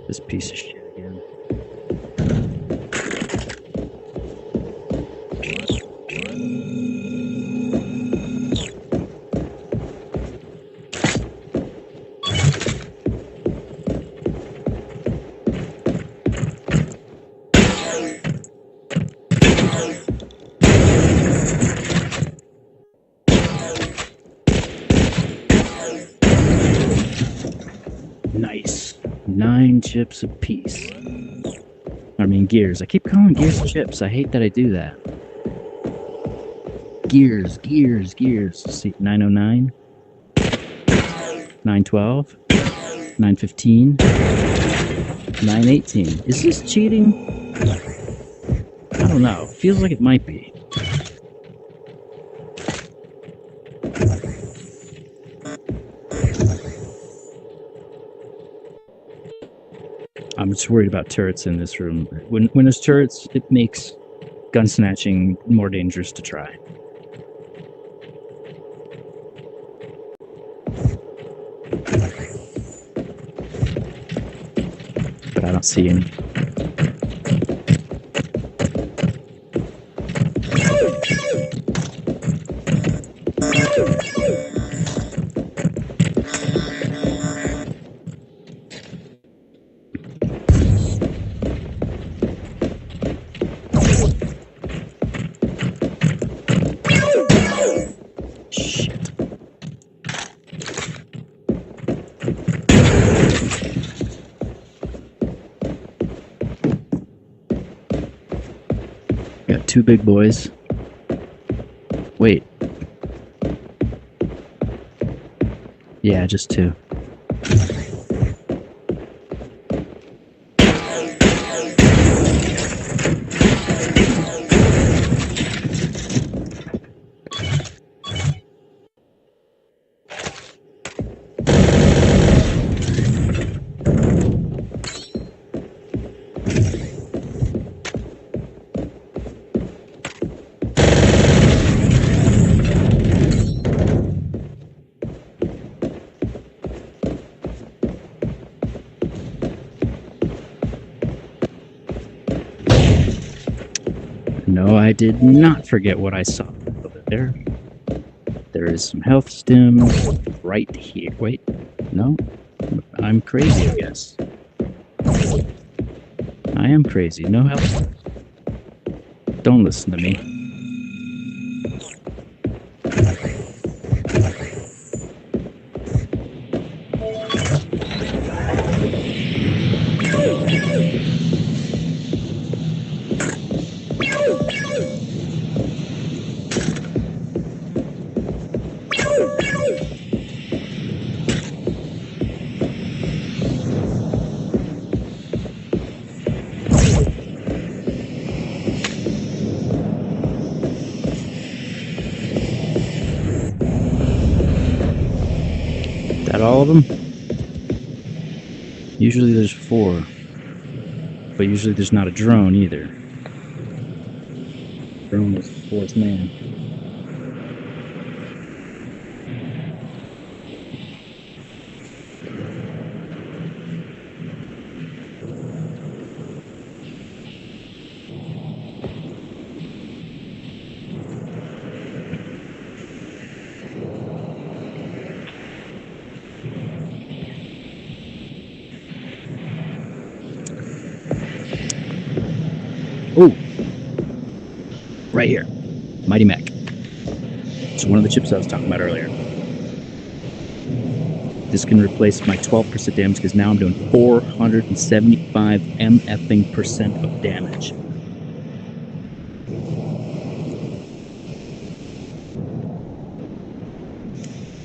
This piece of shit again. Nice. 9 chips apiece. I mean, gears. I keep calling gears chips. I hate that I do that. Gears, gears, gears. See, 909, 912, 915, 918. Is this cheating? I don't know. Feels like it might be. I'm just worried about turrets in this room. When there's turrets, it makes gun snatching more dangerous to try. But I don't see any. Got 2 big boys. Wait. Yeah, just 2. No, I did not forget what I saw over there. There is some health stims right here. Wait, no, I'm crazy, I guess. I am crazy. No health. Don't listen to me. That all of them? Usually there's 4. But usually there's not a drone either. Drone is the 4th man. Mighty Mech. It's one of the chips I was talking about earlier. This can replace my 12% damage because now I'm doing 475 MFing% of damage.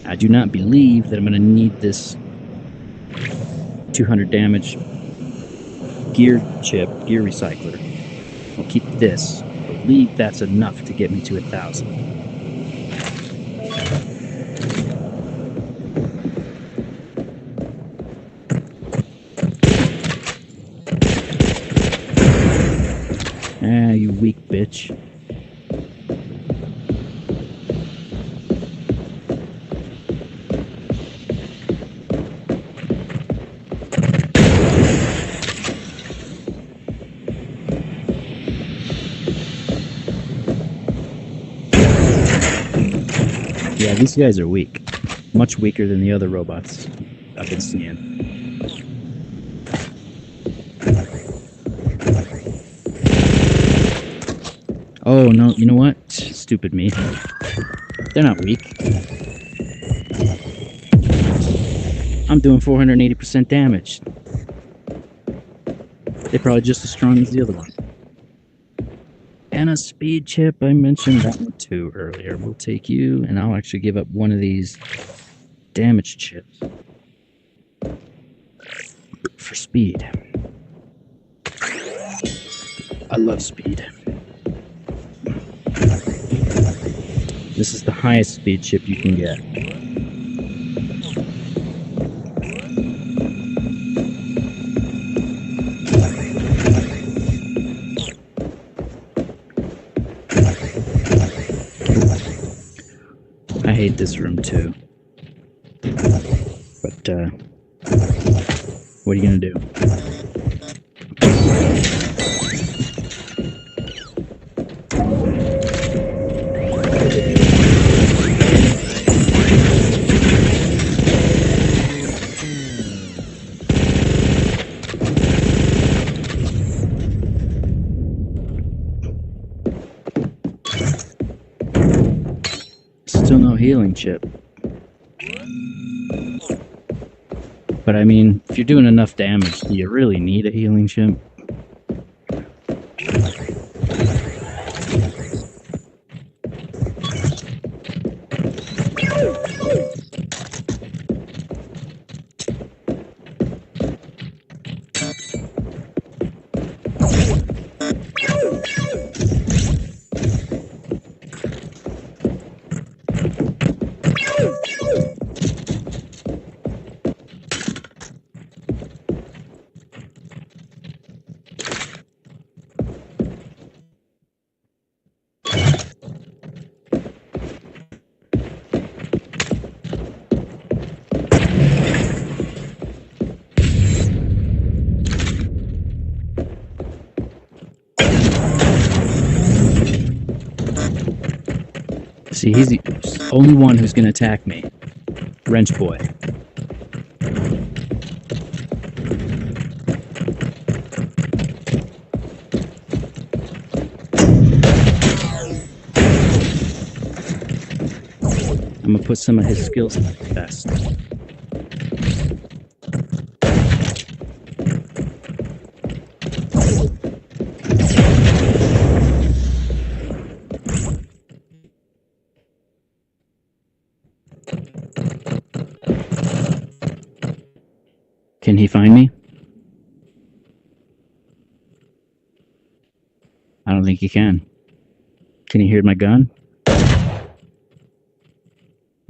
I do not believe that I'm going to need this 200 damage gear chip, gear recycler. I'll keep this. I believe that's enough to get me to 1,000. Ah, you weak bitch. Yeah, these guys are weak. Much weaker than the other robots I've been seeing. Oh, no, you know what? Stupid me. They're not weak. I'm doing 480% damage. They're probably just as strong as the other one. And a speed chip, I mentioned that one too earlier. We'll take you, and I'll actually give up one of these damage chips for speed. I love speed. This is the highest speed chip you can get. I hate this room too. But, what are you gonna do? Still no healing chip. But I mean, if you're doing enough damage, do you really need a healing chip? See, he's the only one who's gonna attack me. Wrench boy. I'm gonna put some of his skills to the test. Can he find me? I don't think he can. Can he hear my gun?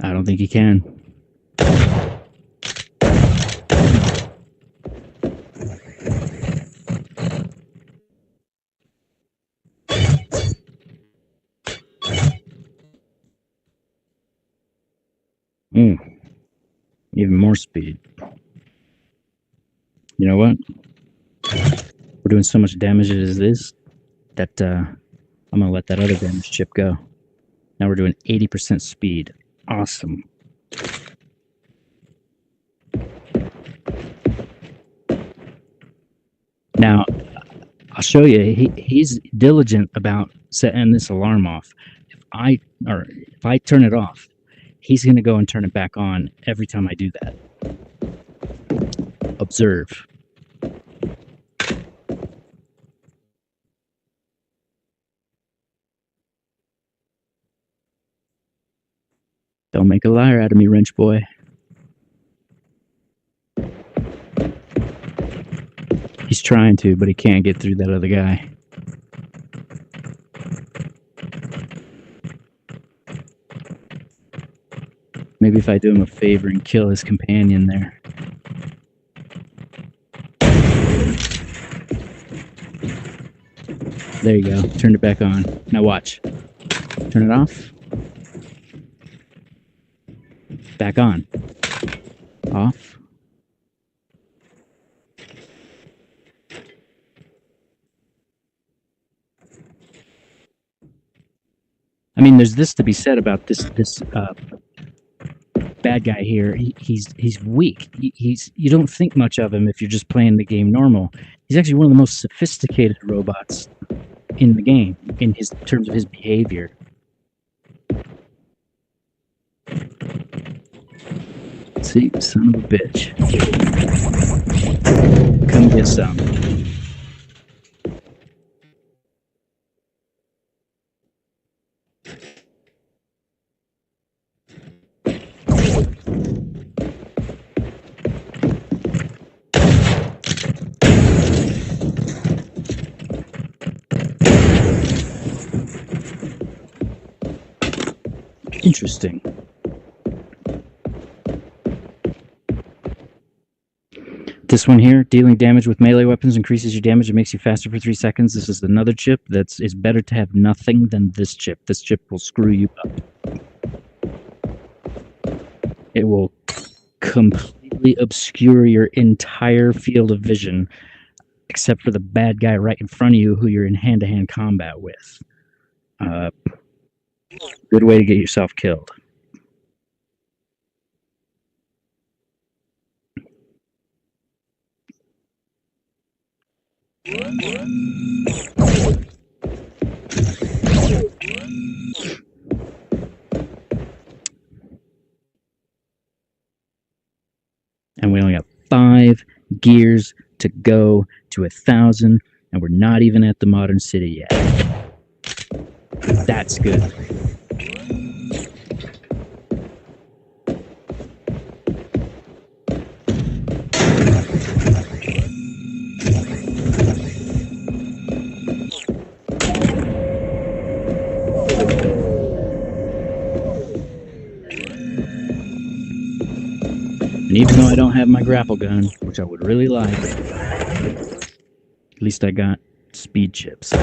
I don't think he can. Even more speed. You know what? We're doing so much damage as it is that I'm gonna let that other damage chip go. Now we're doing 80% speed. Awesome. Now, I'll show you. He's diligent about setting this alarm off. If if I turn it off, he's going to go and turn it back on every time I do that. Observe. Don't make a liar out of me, wrench boy. He's trying to, but he can't get through that other guy. Maybe if I do him a favor and kill his companion there. There you go. Turned it back on. Now watch. Turn it off. Back on. Off. I mean, there's this to be said about this bad guy here. He's weak. You don't think much of him if you're just playing the game normal. He's actually one of the most sophisticated robots in the game in terms of his behavior. See, son of a bitch. Come get some. Interesting. This one here, dealing damage with melee weapons increases your damage and makes you faster for 3 seconds. This is another chip that's better to have nothing than this chip. This chip will screw you up. It will completely obscure your entire field of vision, except for the bad guy right in front of you who you're in hand-to-hand combat with. Good way to get yourself killed. And we only got 5 gears to go to 1,000, and we're not even at the modern city yet. That's good. And even though I don't have my grapple gun, which I would really like, at least I got speed chips.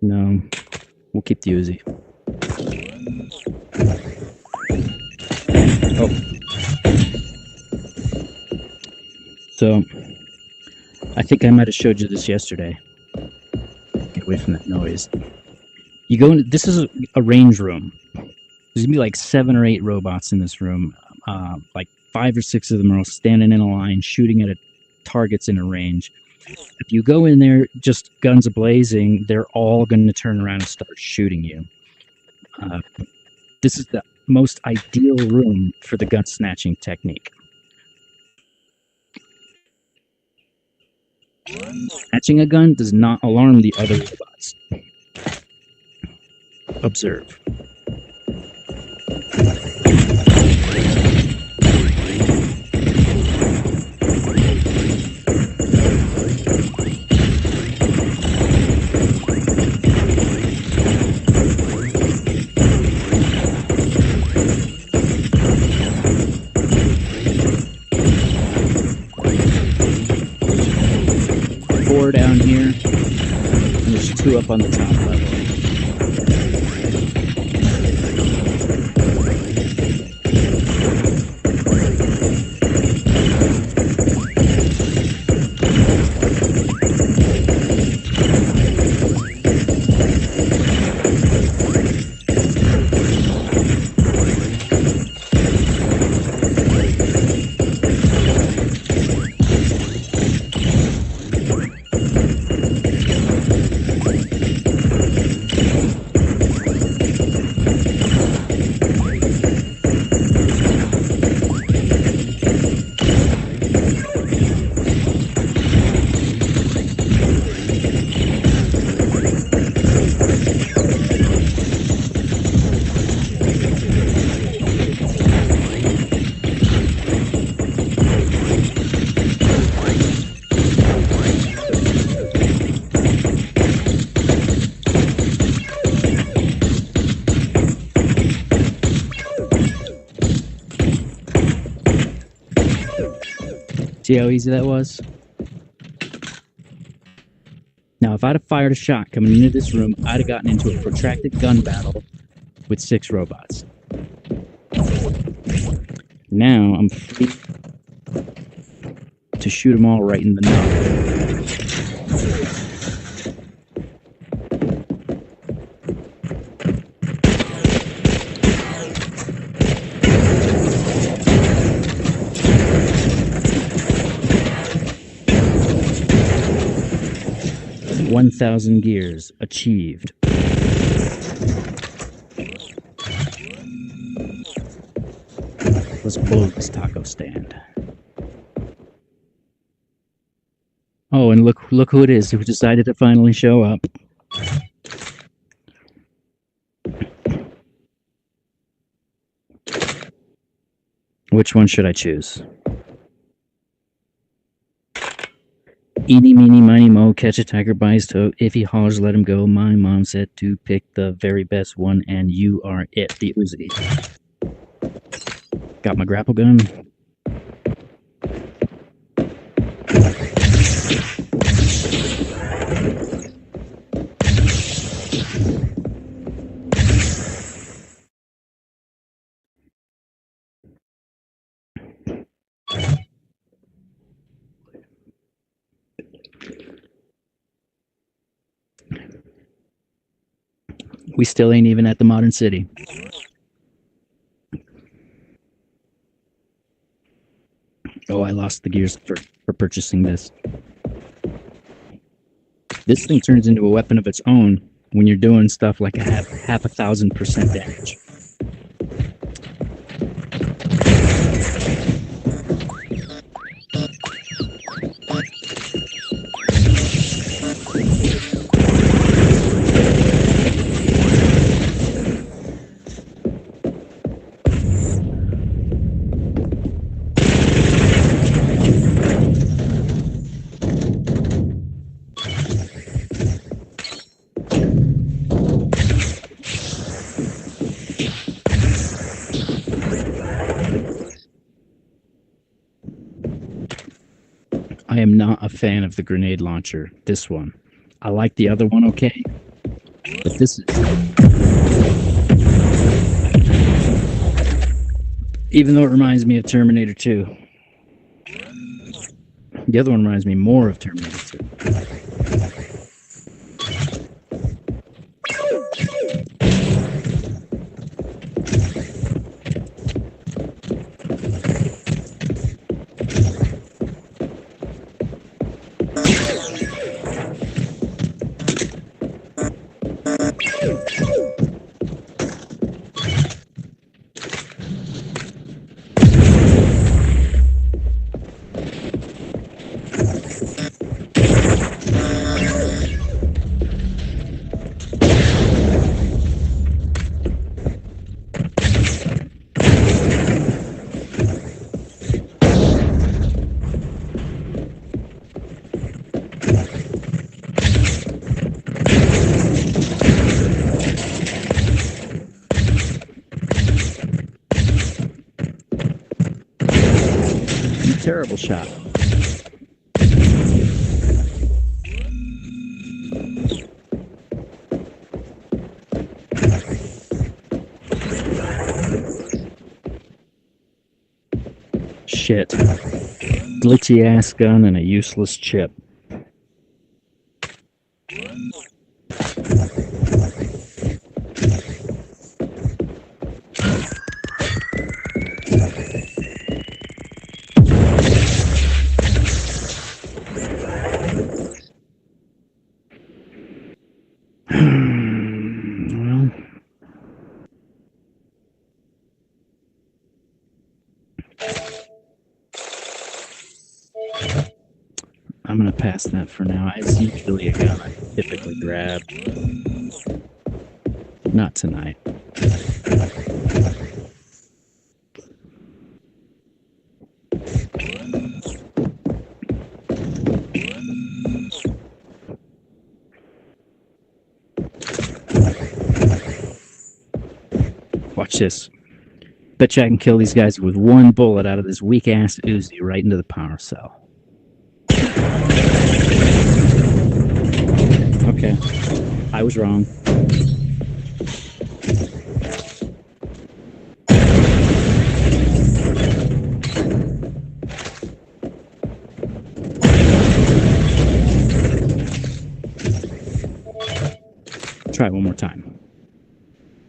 No, we'll keep the Uzi. Oh. So, I think I might have showed you this yesterday. Get away from that noise. You go into, this is a range room. There's gonna be like 7 or 8 robots in this room. Like 5 or 6 of them are all standing in a line, shooting at targets in a range. If you go in there just guns a-blazing, they're all going to turn around and start shooting you. This is the most ideal room for the gun snatching technique. Snatching a gun does not alarm the other robots. Observe. Down here, and there's 2 up on the top level. See how easy that was? Now, if I'd have fired a shot coming into this room, I'd have gotten into a protracted gun battle with 6 robots. Now, I'm free to shoot them all right in the nose. 1,000 gears achieved. Let's blow this taco stand. Oh, and look who it is who decided to finally show up. Which one should I choose? Eeny, meeny, miny, mo, catch a tiger by his toe. If he hollers, let him go. My mom said to pick the very best one, and you are it, the Uzi. Got my grapple gun. We still ain't even at the modern city. Oh, I lost the gears for purchasing this. This thing turns into a weapon of its own when you're doing stuff like a half 1,000% damage. I am not a fan of the grenade launcher, this one. I like the other one okay, but this is... Even though it reminds me of Terminator 2. The other one reminds me more of Terminator 2. Terrible shot. Shit. Glitchy ass gun and a useless chip. Well, I'm gonna pass that for now. It's usually a gun I typically grab. Not tonight. Watch this. Bet you I can kill these guys with one bullet out of this weak-ass Uzi right into the power cell. Okay. I was wrong. Try it one more time.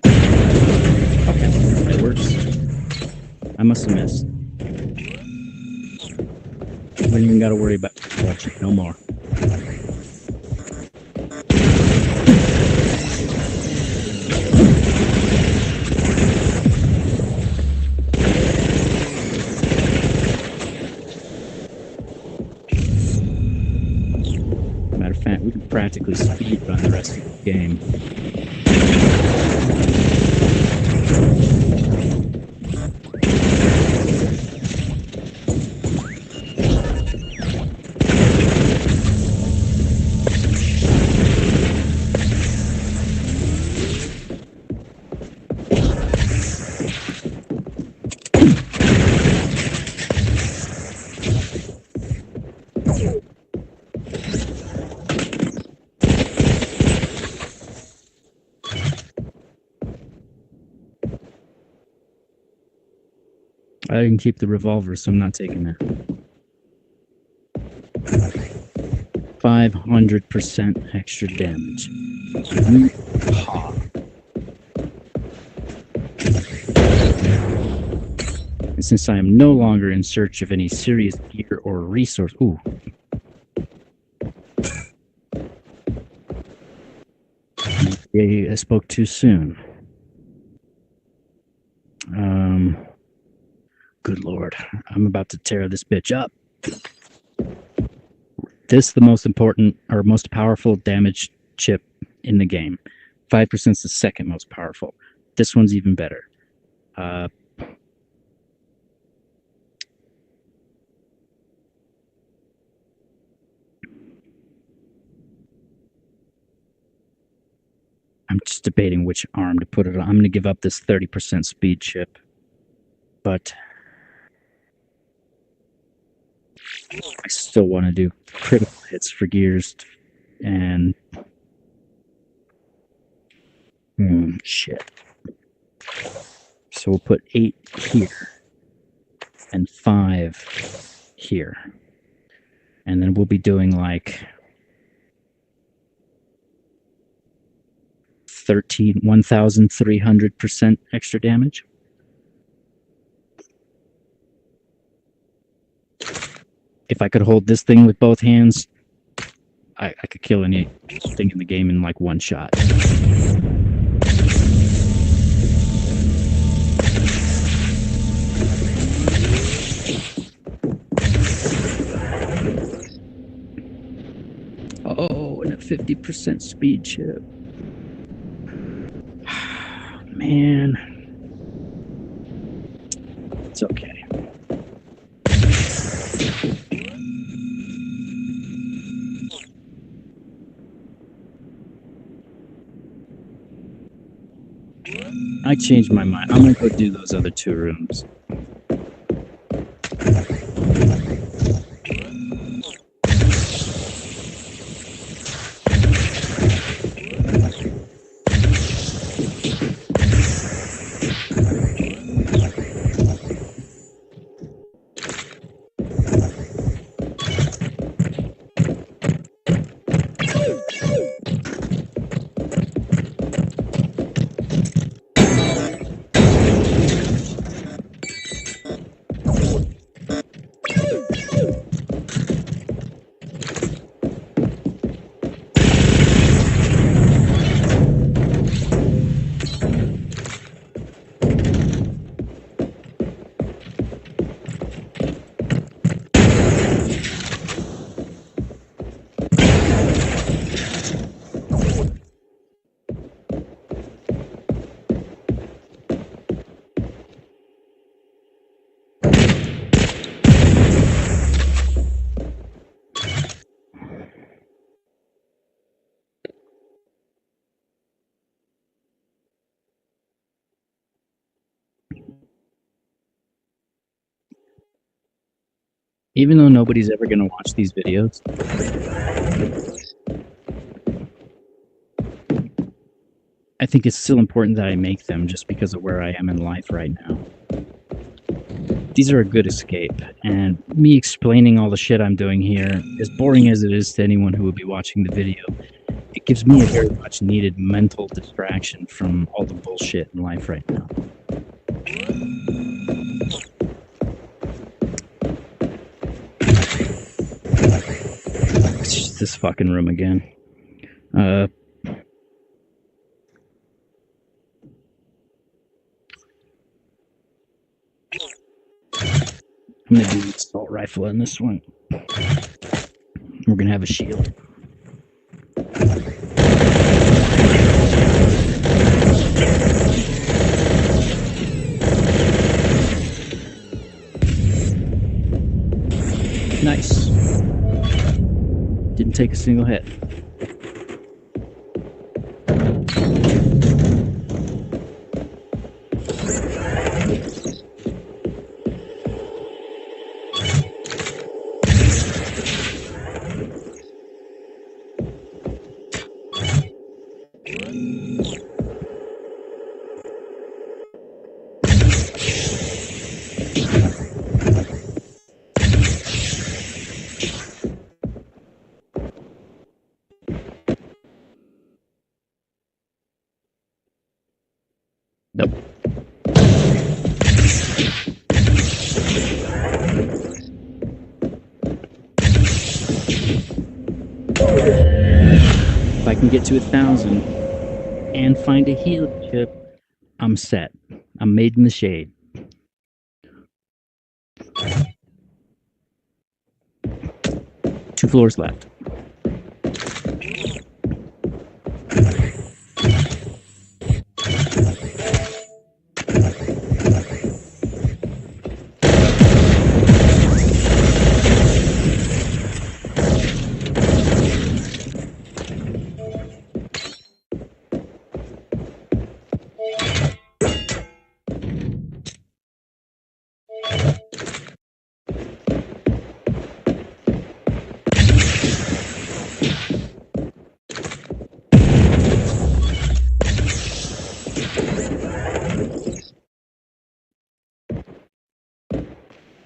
Okay, that works. I must have missed. We don't even got to worry about watching no more. Matter of fact, we can practically speed run the rest of the game. I can keep the revolver, so I'm not taking that. 500% extra damage. And since I am no longer in search of any serious gear or resource, ooh. I spoke too soon. Good Lord, I'm about to tear this bitch up. This the most important or most powerful damage chip in the game. 5% is the second most powerful. This one's even better. I'm just debating which arm to put it on. I'm going to give up this 30% speed chip, but I still want to do critical hits for gears and shit. So we'll put 8 here and 5 here. And then we'll be doing like 1,300% extra damage. If I could hold this thing with both hands, I could kill anything in the game in like one shot. Oh, and a 50% speed chip. Man. It's okay. I changed my mind. I'm gonna go do those other 2 rooms. Even though nobody's ever going to watch these videos, I think it's still important that I make them just because of where I am in life right now. These are a good escape, and me explaining all the shit I'm doing here, as boring as it is to anyone who will be watching the video, it gives me a very much needed mental distraction from all the bullshit in life right now. It's just this fucking room again. I'm gonna do the assault rifle in this one. We're gonna have a shield. Nice. Didn't take a single hit. Nope. If I can get to 1,000 and find a healing chip, I'm set. I'm made in the shade. Two floors left.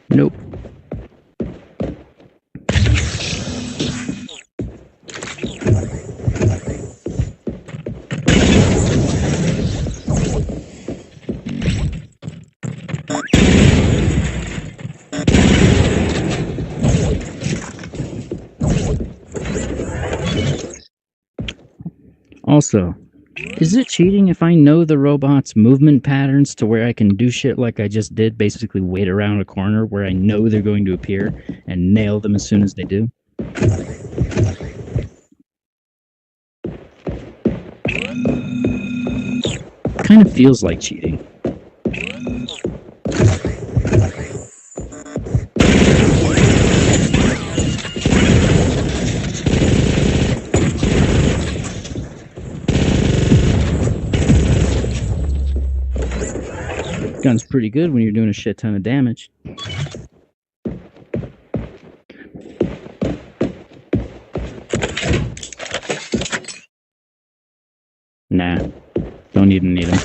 Nope. Also, is it cheating if I know the robot's movement patterns to where I can do shit like I just did, basically wait around a corner where I know they're going to appear and nail them as soon as they do? Kind of feels like cheating. Gun's pretty good when you're doing a shit ton of damage. Nah, don't even need them.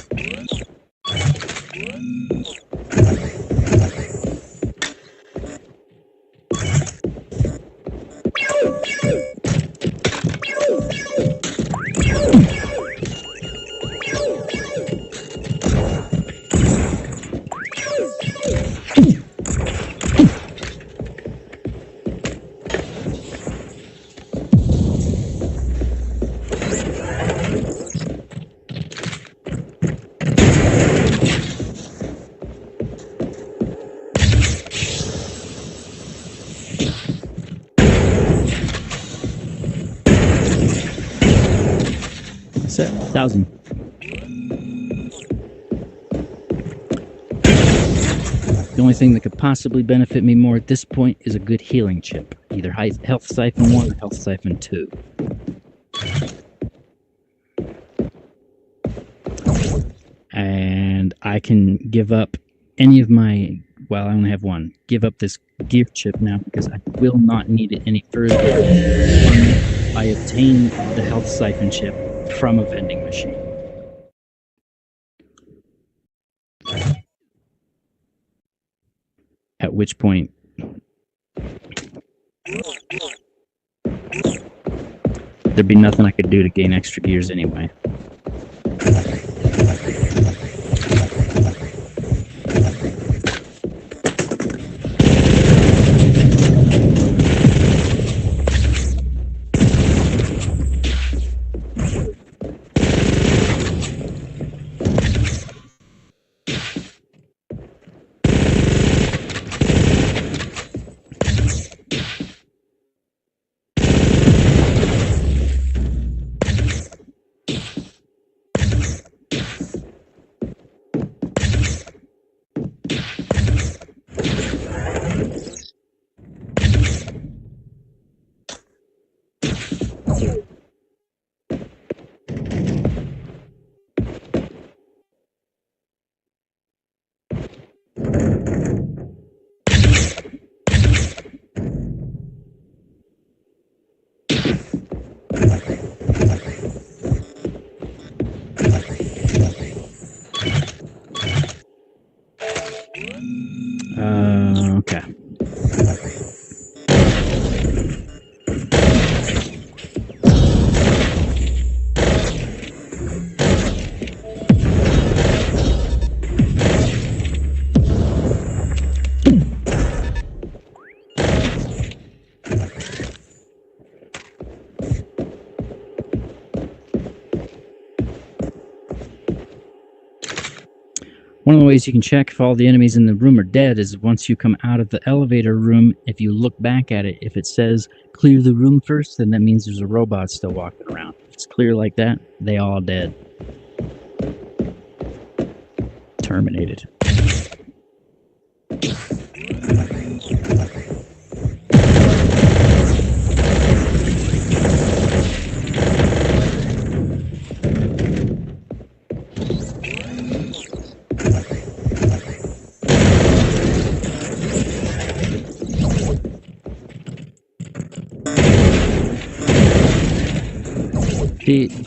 Set 1,000. The only thing that could possibly benefit me more at this point is a good healing chip. Either Health Siphon 1 or Health Siphon 2. And I can give up any of my well, I only have one. Give up this gear chip now because I will not need it any further. I obtained the health siphon chip from a vending machine. At which point, there'd be nothing I could do to gain extra gears anyway. Okay. One of the ways you can check if all the enemies in the room are dead is once you come out of the elevator room, if you look back at it, if it says clear the room first, then that means there's a robot still walking around. If it's clear like that, they all dead. Terminated.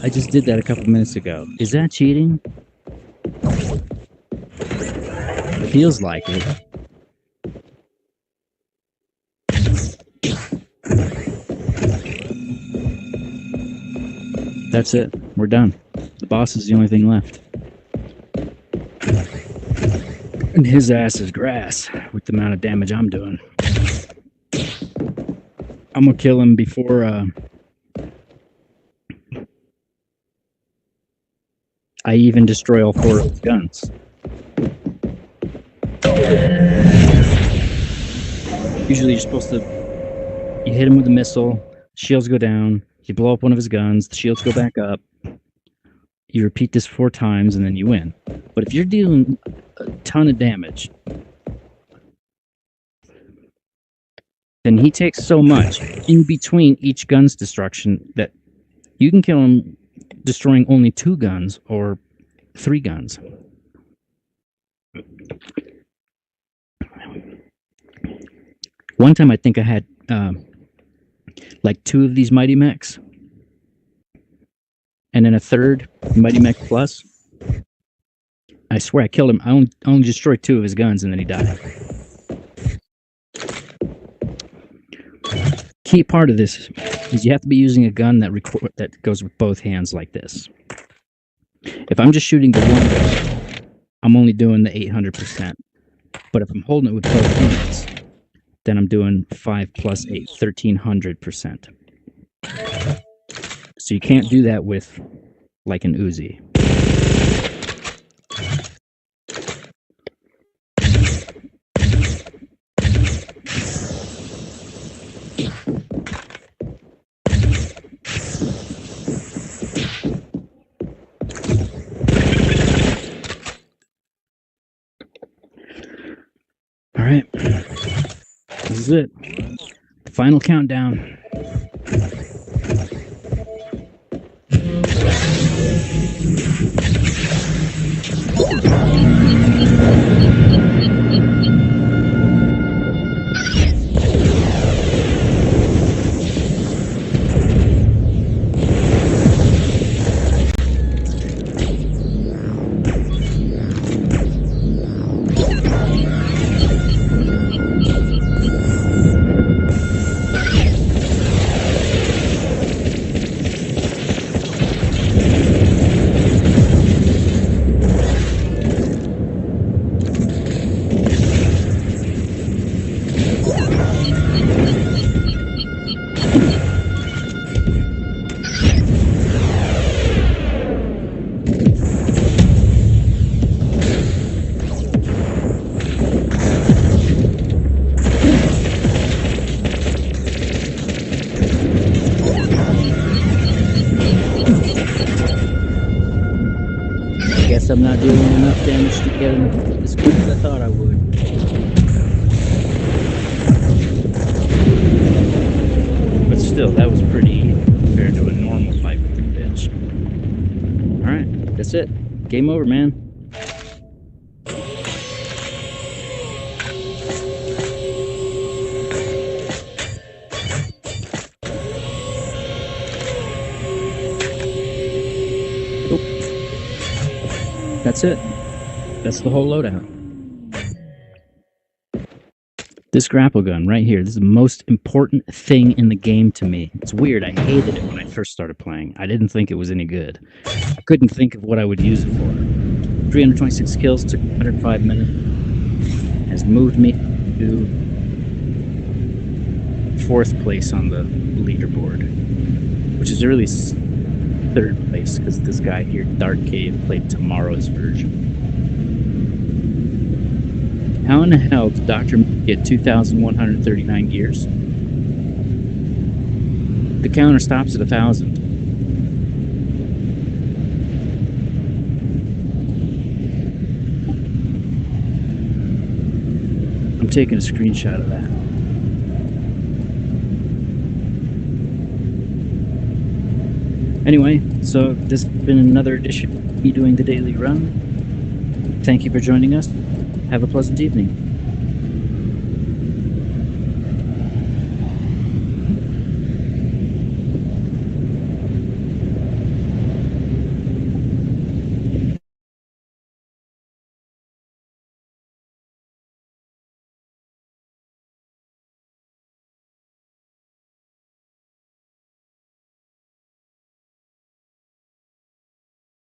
I just did that a couple minutes ago. Is that cheating? Feels like it. That's it. We're done. The boss is the only thing left. And his ass is grass with the amount of damage I'm doing. I'm gonna kill him before I even destroy all 4 of his guns. Usually you're supposed to, you hit him with a missile, shields go down, you blow up one of his guns, the shields go back up, you repeat this 4 times and then you win. But if you're dealing a ton of damage, then he takes so much in between each gun's destruction that you can kill him destroying only 2 guns or 3 guns. One time I think I had like 2 of these Mighty Mechs and then a 3rd Mighty Mech Plus. I swear I killed him. I only destroyed 2 of his guns and then he died. Key part of this is you have to be using a gun that goes with both hands like this. If I'm just shooting the one gun, I'm only doing the 800%. But if I'm holding it with both hands, then I'm doing 5 plus 8, 1300%. So you can't do that with like an Uzi. All right, this is it. The final countdown. not doing enough damage to get him as quick as I thought I would. But still, that was pretty easy compared to a normal fight with the bitch. Alright, that's it. Game over, man. That's it. That's the whole loadout. This grapple gun right here, this is the most important thing in the game to me. It's weird, I hated it when I first started playing. I didn't think it was any good. I couldn't think of what I would use it for. 326 kills, took 105 minutes. Has moved me to 4th place on the leaderboard, which is really 3rd place because this guy here, Dark Cave, played tomorrow's version. How in the hell did Dr. get 2,139 gears? The counter stops at 1,000. I'm taking a screenshot of that. Anyway, so this has been another edition of me doing the daily run. Thank you for joining us. Have a pleasant evening.